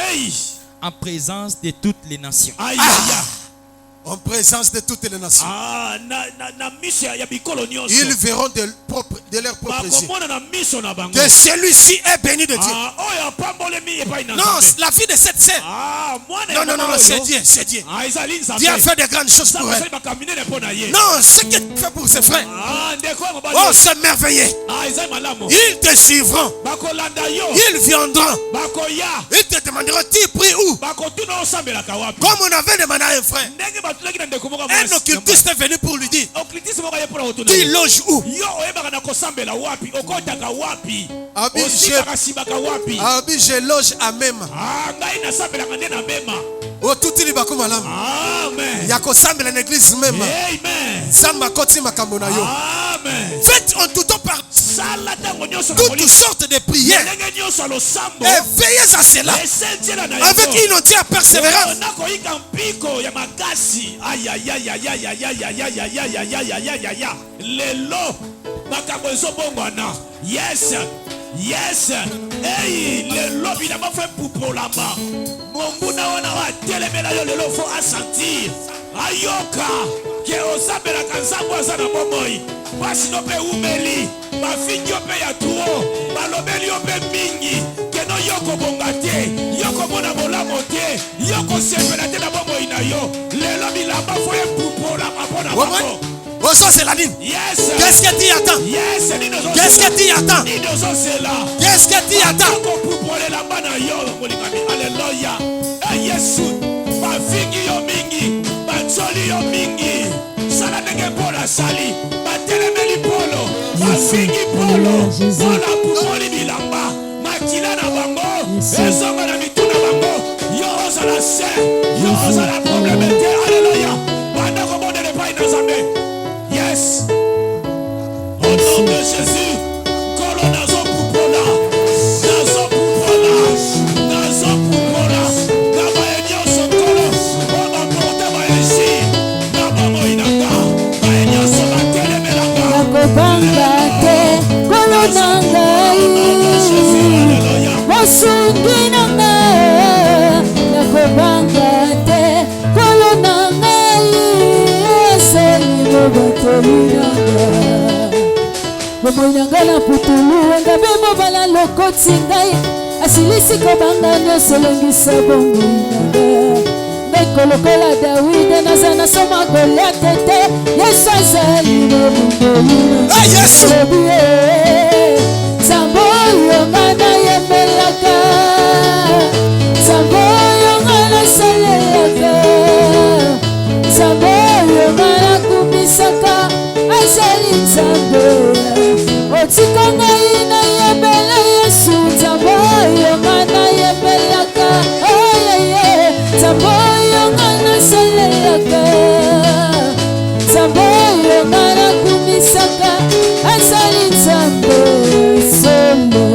en présence de toutes les nations. En présence de toutes les nations. Ils verront de leur propre yeux que celui-ci est béni de Dieu. Non, la vie de cette sœur. Non, c'est Dieu, c'est Dieu. Dieu a fait de grandes choses pour elle. Non, ce qu'il fait pour ses frères. Oh, c'est merveilleux. Ils te suivront. Ils viendront. Ils te demanderont, tu pries où? Comme on avait demandé à un frère. Un occultiste est venu pour lui dire, tu loges où? Abi, je loge à Mema. Il y a l'église Mema. Faites en tout temps par toutes sortes de prières et veillez à cela avec une entière persévérance. Yes. Hey, le lobby n'a pas fait pour là-bas. Mon bouna wana wa telemela yo lelo faut assentir. Ayoka ke osabela kansambo sana bomoi. Basi no pe umeli, ba finyo pe ya tuo, ba lobeli yo pe mingi. Ke no yoko bongate, yoko mona bolamo te, yoko sepela te na bomoi na yo. Le lobby là-bas faut pour là-bas pona bako. Oh, ça c'est la ligne. Qu'est-ce que tu attends? Qu'est-ce que tu attends? Qu'est-ce que tu attends? Alléluia. Yesu, ba fingi yo mingi, ba tsoli yo mingi. Sala nenge pola sali, ba telemeli polo, ba fingi polo. Pola pupoli bilamba, makila na bango, ezonga na mituna bango. Yo osala se, yo osala problème te. Alléluia. Banda ko modele pa ina zambe. Yes. Au nom de Jésus, Colonazo Poupola, Nazo Poupola, Nazo Poupola, Nabaenio Sokolo, Oba Porta Baeshi, Nabamo Inaka, Baenio Sobatele Melaka. Nakobangate, Colonangai, Wasungina, Nakobangate, Colonangai, Bomoinanga na putulu ngabe mobala lokoti ngai asilisi kobanga nyonso longisa bomoinanga ngai kolokola Dawide naza nasoma Goliath te Yesu azali bomoinanga Yesu Zambo yonga na yemelaka Zambo yonga na salelaka Zambo yonga na kumisaka azali Zambo Otikanga ina yebela Yesu Zambo yonga na yebelaka Zambo yonga na salelaka Zambo yonga na kumisaka azali Zambo solo.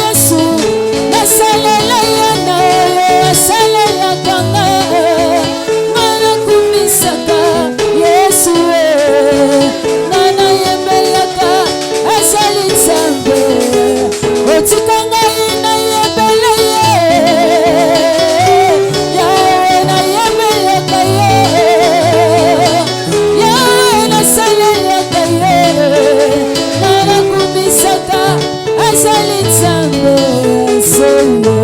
Yesu, na salela azali nzambe solo.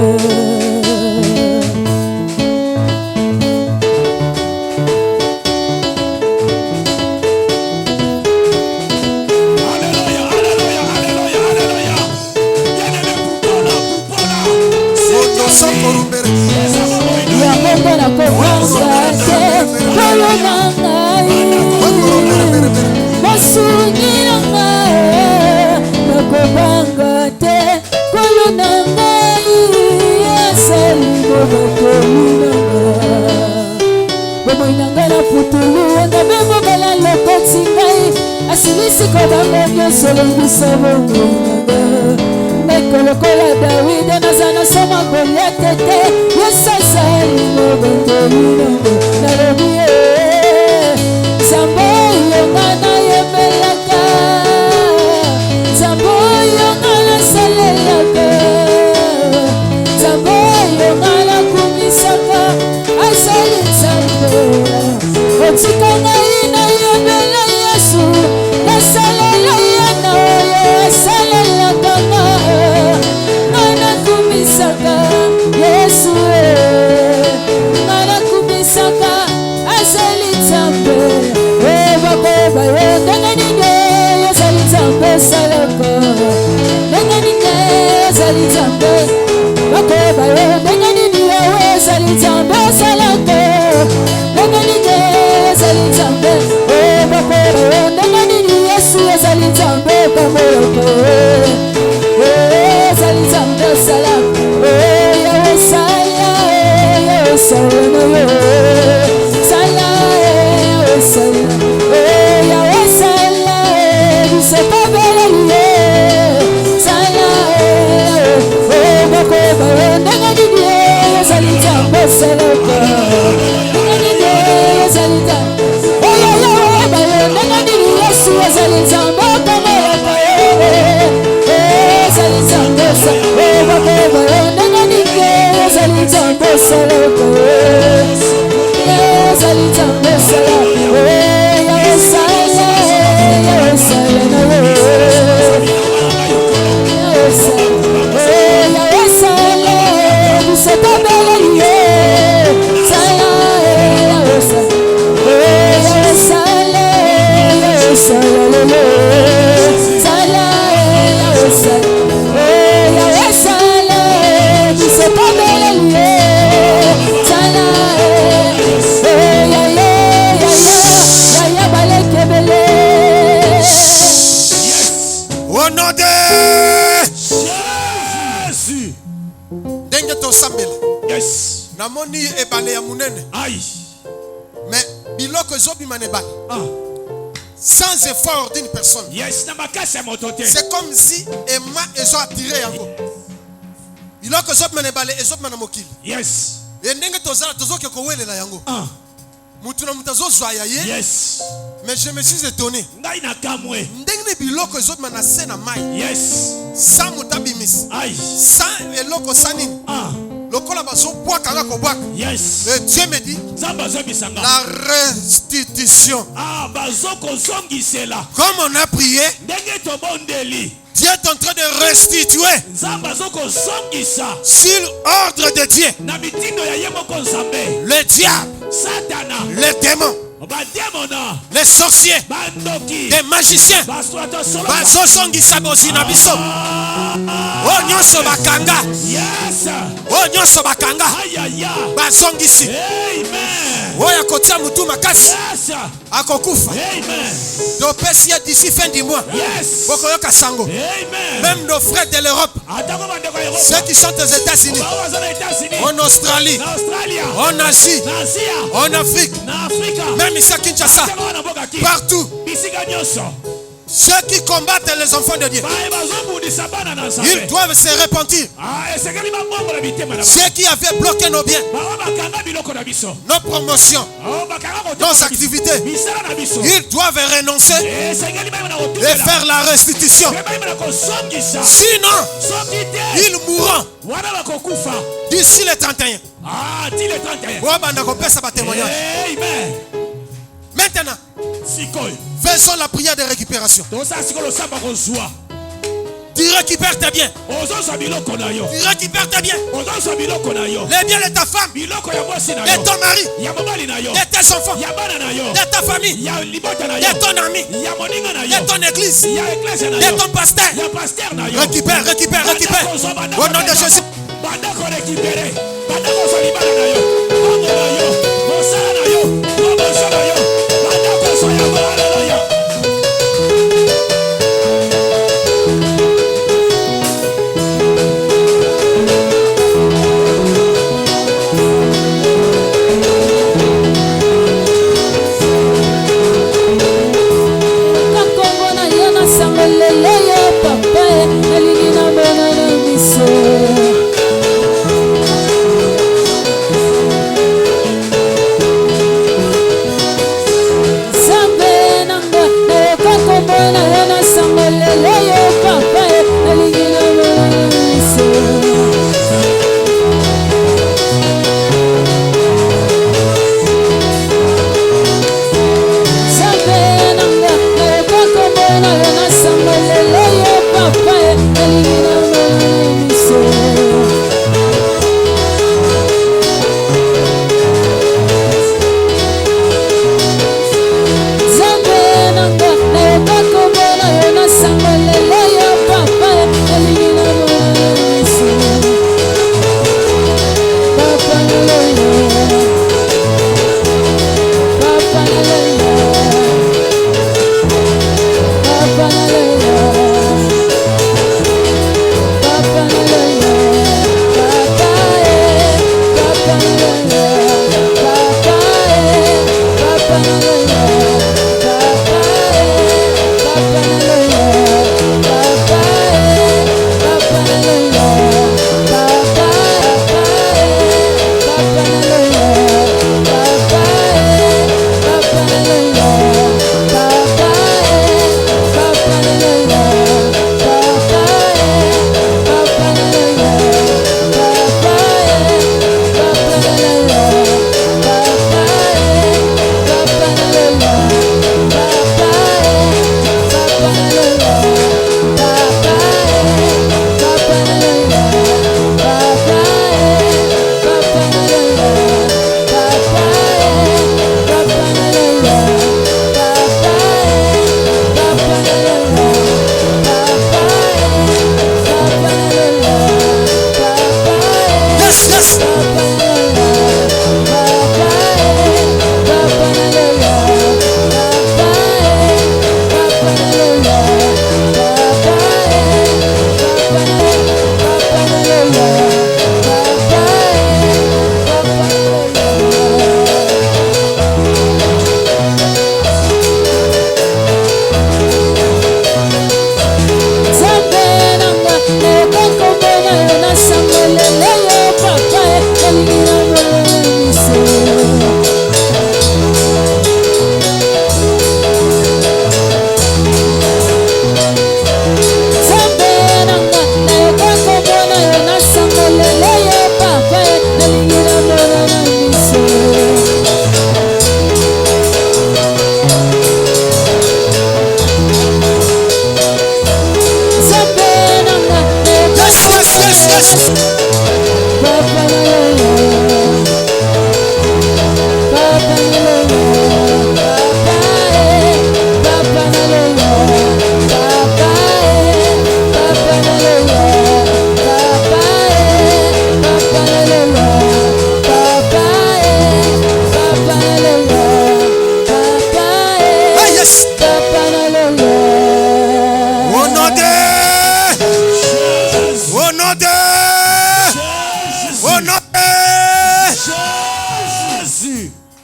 Yakobona kobanga te kolo na ngai masugi na ngai nakobanga te kolo na ngai asali bobakoli na ngai bomoi na ngai na putulu ngabe mobala lokoti ngai asilisi kobanga nyonso longisa bomoi na ngai kolokola Dawide naza nasoma Goliath te Yesu azali mobakoli na ngai nalobi Nzambe oyo nga nayembelaka Nzambe oyo nga nasalelaka Nzambe oyo nga nakumisaka azali Nzambe otika ngai nayembela Yesu nasalela ye na oyo asalelaka nga nakumisaka Yesu nga nakumisaka azali Nzambe bakoba yo ndenge nini ezali Nzambe esalaka ndenge nini ezali Nzambe bakoba yo ndenge nini ezali Nzambe esalaka ndenge nini ezali Nzambe bakoba yo ndenge nini Yesu ezali Nzambe kamoloko ezali Nzambe esalaka yawe sala yawe sala sala yawe sala yawe sala c'est pas belle sala bakoba ndenge nini ezali Nzambe esalaka ndenge nini ezali Nzambe ndenge nini Yesu ezali Nzambe kamoloko ezali Nzambe bakoba ndenge nini ezali Nzambe esalaka ezali Nzambe esalaka yawe sala yawe sala yawe sala c'est pas belle sala yawe sala yawe sala yawe sala sala yawe sala yawe sala c'est pas belle sala ya balekebele. Au nom de Jésus. Denge to sambela. Yes. Namoni ebale ya munene. Aïe. Mais biloko ezobima na ebale. Sans effort d'une personne. Yes, na makasi ya moto te. C'est comme si ema ezo attiré yango. Biloko ezobima na ebale ezobima na mokili. Yes. Et ndenge tozala tozoke kowelela yango. Mutu na mutu azozwa ya ye. Yes. Mais je me suis étonné. Ngai na kamwe. Ndenge biloko ezobima na se na mai. Yes. Sans mutabimis. Aïe. Sans eloko sanini. Lokola bazo bwaka nga ko bwaka. Yes. Et Dieu me dit la restitution. Bazo kozongisela. Comme on a prié, ndenge tobondeli. Dieu est en train de restituer sur ordre de Dieu. Le diable, les démons, les sorciers, les magiciens, bazosongisa bozina biso. Oh nyonso bakanga. Oh nyonso bakanga. Bazongisi. Oya kotia mutu makasi. Akokufa. Dopesi ya d'ici fin du mois. Bokoyoka sango. Même nos frères de l'Europe, ceux qui sont aux États-Unis, en Australie, en Asie, en Afrique, même ici à Kinshasa, partout. Ceux qui combattent les enfants de Dieu, ils doivent se repentir. Ceux qui avaient bloqué nos biens, nos promotions, nos activités, ils doivent renoncer et faire la restitution. Sinon, ils mourront d'ici le 31. Maintenant, faisons la prière de récupération. Tu récupères tes biens. Tu récupères tes biens. Les biens de ta femme, de ton mari, de tes enfants, de ta famille, de ton ami, de ton église, de ton pasteur. Récupère, récupère, récupère. Au nom de Jésus.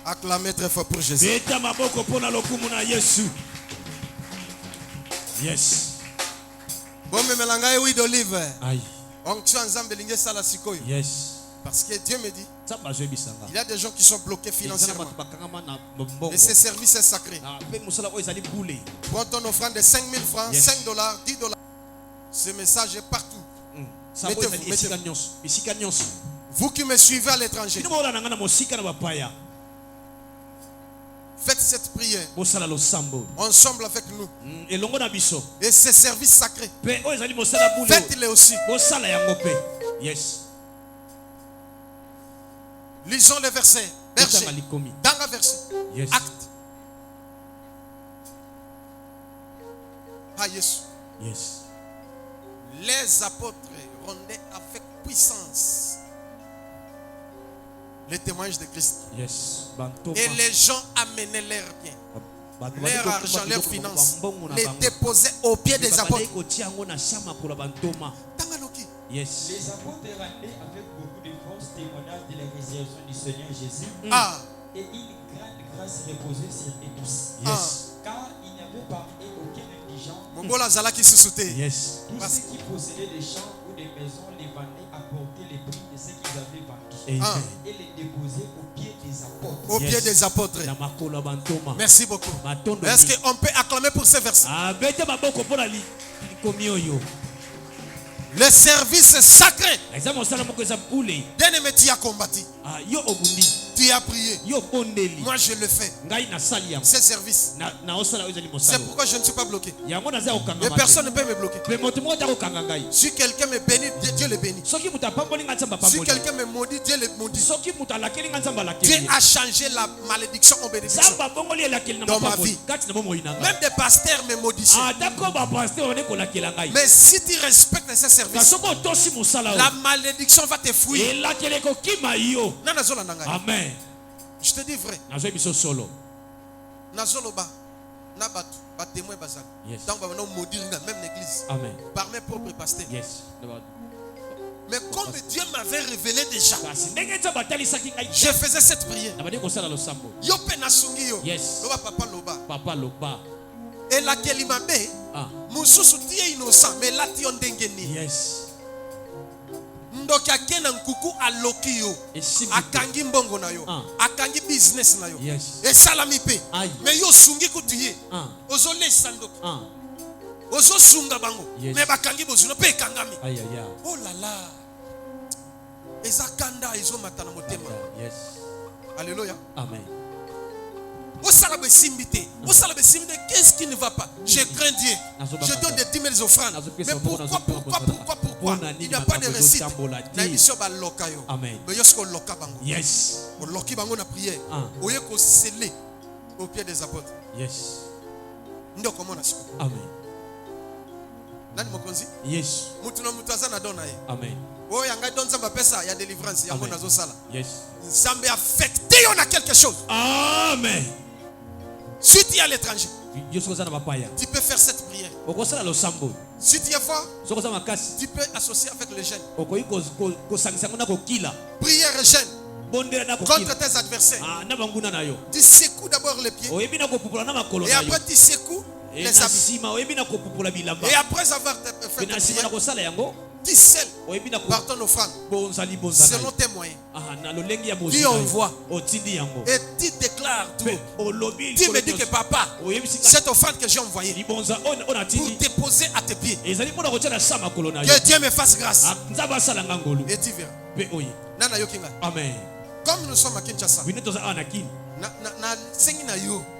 Acclamez très fort pour Jésus. Yes. Bon, mais melangaï huile d'olive. Onction ensemble lingue sala sikoyo. Yes. Parce que Dieu me dit, il y a des gens qui sont bloqués financièrement. Et ce service est sacré. Prends ton offrande de 5 000 francs, yes. 5 dollars, 10 dollars. Ce message est partout. Mettez-vous, mettez-vous. Vous qui me suivez à l'étranger, Faites cette prière ensemble avec nous. Et ces services sacrés, faites-les aussi. Yes. Lisons les versets. Berger. Dans la verset. Yes. Acte. Ah, yes. Yes. Les apôtres rendaient avec puissance les témoignages de Christ. Yes. Et les gens amenaient leurs biens, leur argent, leurs finances, les déposaient aux pieds des apôtres. Yes. Les apôtres rendaient avec beaucoup de force témoignage de la résurrection du Seigneur Jésus. Et une grande grâce reposait sur eux tous. Yes. Car il n'y avait parmi eux aucun indigent. Yes. Tous ceux qui possédaient des champs ou des maisons les vendaient apporter les prix de ce qu'ils avaient vendu. Et les déposaient aux pieds des apôtres. Aux pieds des apôtres. Merci beaucoup. Est-ce qu'on peut acclamer pour ces versets? Le service sacré. Bien-aimé, tu as combattu. Tu as prié. Moi je le fais. Ces services. C'est pourquoi je ne suis pas bloqué. Et personne ne peut me bloquer. Si quelqu'un me bénit, Dieu le bénit. Si quelqu'un me maudit, Dieu le maudit. Dieu a changé la malédiction en bénédiction dans ma vie. Même des pasteurs me maudissent. Mais si tu respectes ces services, la malédiction va te fuir. Amen. Je te dis vrai. Nazoloba, nabatu, batémoin bazal. Donc on maudire même l'église. Amen. Par mes propres pasteurs. Yes. Mais comme Dieu m'avait révélé déjà, je faisais cette prière. Yope nasungi yo. Yes. Loba papa loba. Papa loba. Et la kelimabe, mususu tie innocent, mais là ti ondengeni. Yes. Ndoki akena nkuku aloki yo. Akangi mbongo na yo. Akangi business na yo. Yes. Et salami pe. Mais yo sungi kutuye. Ozole sandoki. Ozo sunga bango. Mais bakangi bozuno pe kangami. Oh là là. Ezakanda izo matana motema. Yes. Alléluia. Amen. Qu'est-ce qui ne va pas? Je crains Dieu. Je donne des 10 000 offrandes. Mais pourquoi? Il n'y a pas de récit. Amen. Yes. Au pied des apôtres. Yes. Amen. Yes. Amen. Oh, yanga donne ça pesa ya délivrance yango nazo sala. Yes. Zambe affecté on a quelque chose. Amen. Si tu es à l'étranger, tu peux faire cette prière. Si tu es fort, tu peux associer avec les jeunes. Prière jeune contre tes adversaires. Tu secoues d'abord les pieds. Et après tu secoues les habits. Et après avoir fait ta prière, tu scelles par ton offrande selon tes moyens. Tu envoies et tu déclares tout. Tu me dis que papa, cette offrande que j'ai envoyée pour déposer à tes pieds, que Dieu me fasse grâce. Et tu verras. Amen. Comme nous sommes à Kinshasa,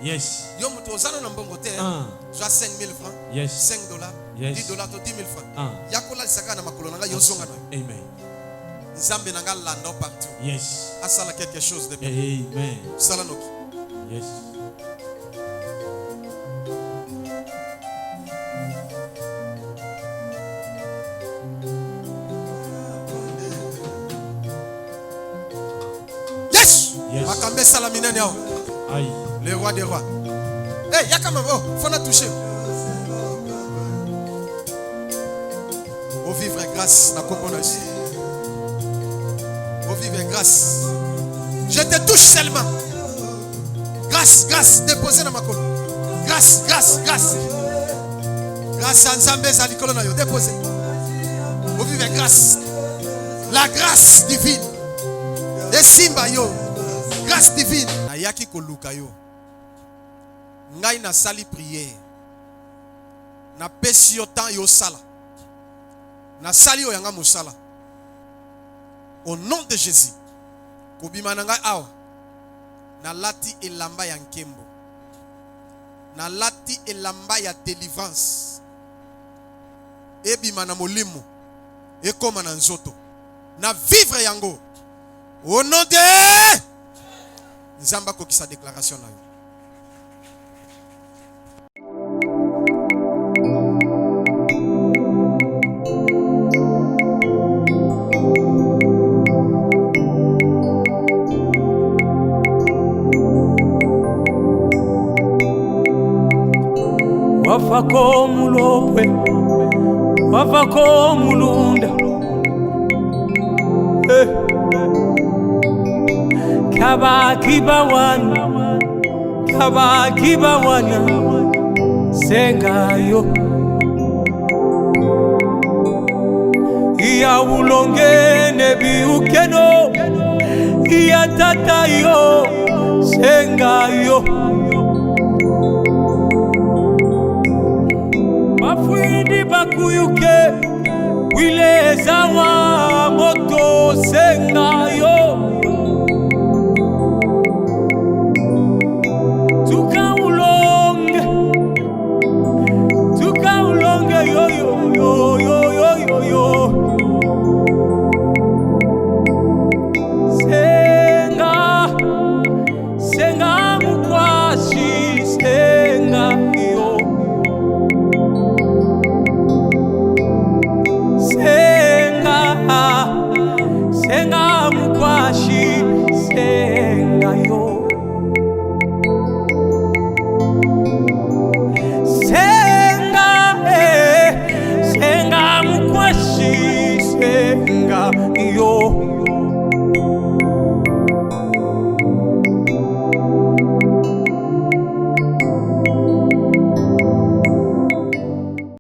yes. Yo muto ozana na mbongo te. Tu as 5 000 francs, yes. 5 dollars, yes. 10 dollars, 10 000 francs. Yakola lisaka na makolo nanga yosonga na. Amen. Nzambe nanga landa partout. Yes. Asala quelque chose de bien. Amen. Sala noki. Yes. Yes. Makambe salamina yao. Aïe. Le roi des rois. Hey, y'a quand même, oh, faut la toucher. Au vivre grâce, la comprendre ici. Au vivre grâce. Je te touche seulement. Grâce, grâce, déposé dans ma colonne. Grâce, grâce, grâce. Grâce à Nzambé Zalikolo na yo, déposé. Au vivre grâce. La grâce divine. Et Simba yo. Grâce divine. Nayaki koluka yo. Ngai na sali prière. Na pesi yo temps yo sala. Na sali yo yanga musala. Au nom de Jésus. Kobima na ngai awa. Na lati elamba ya nkembo. na lati elamba ya délivrance ebima na molimo ekoma na nzoto na vivre yango au nom de Nzamba kokisa déclaration na yo. Wafako mulopwe, wafako mulunda, Kabaki bawana, sengayo. Iya ulonge nebi ukeno, iya tatayo, sengayo. Mafwindi bakuyuke, wile zawa moto sengayo. Senga mukwashi, senga yo. Senga mukwashi, senga yo. Senga mukwashi, senga yo.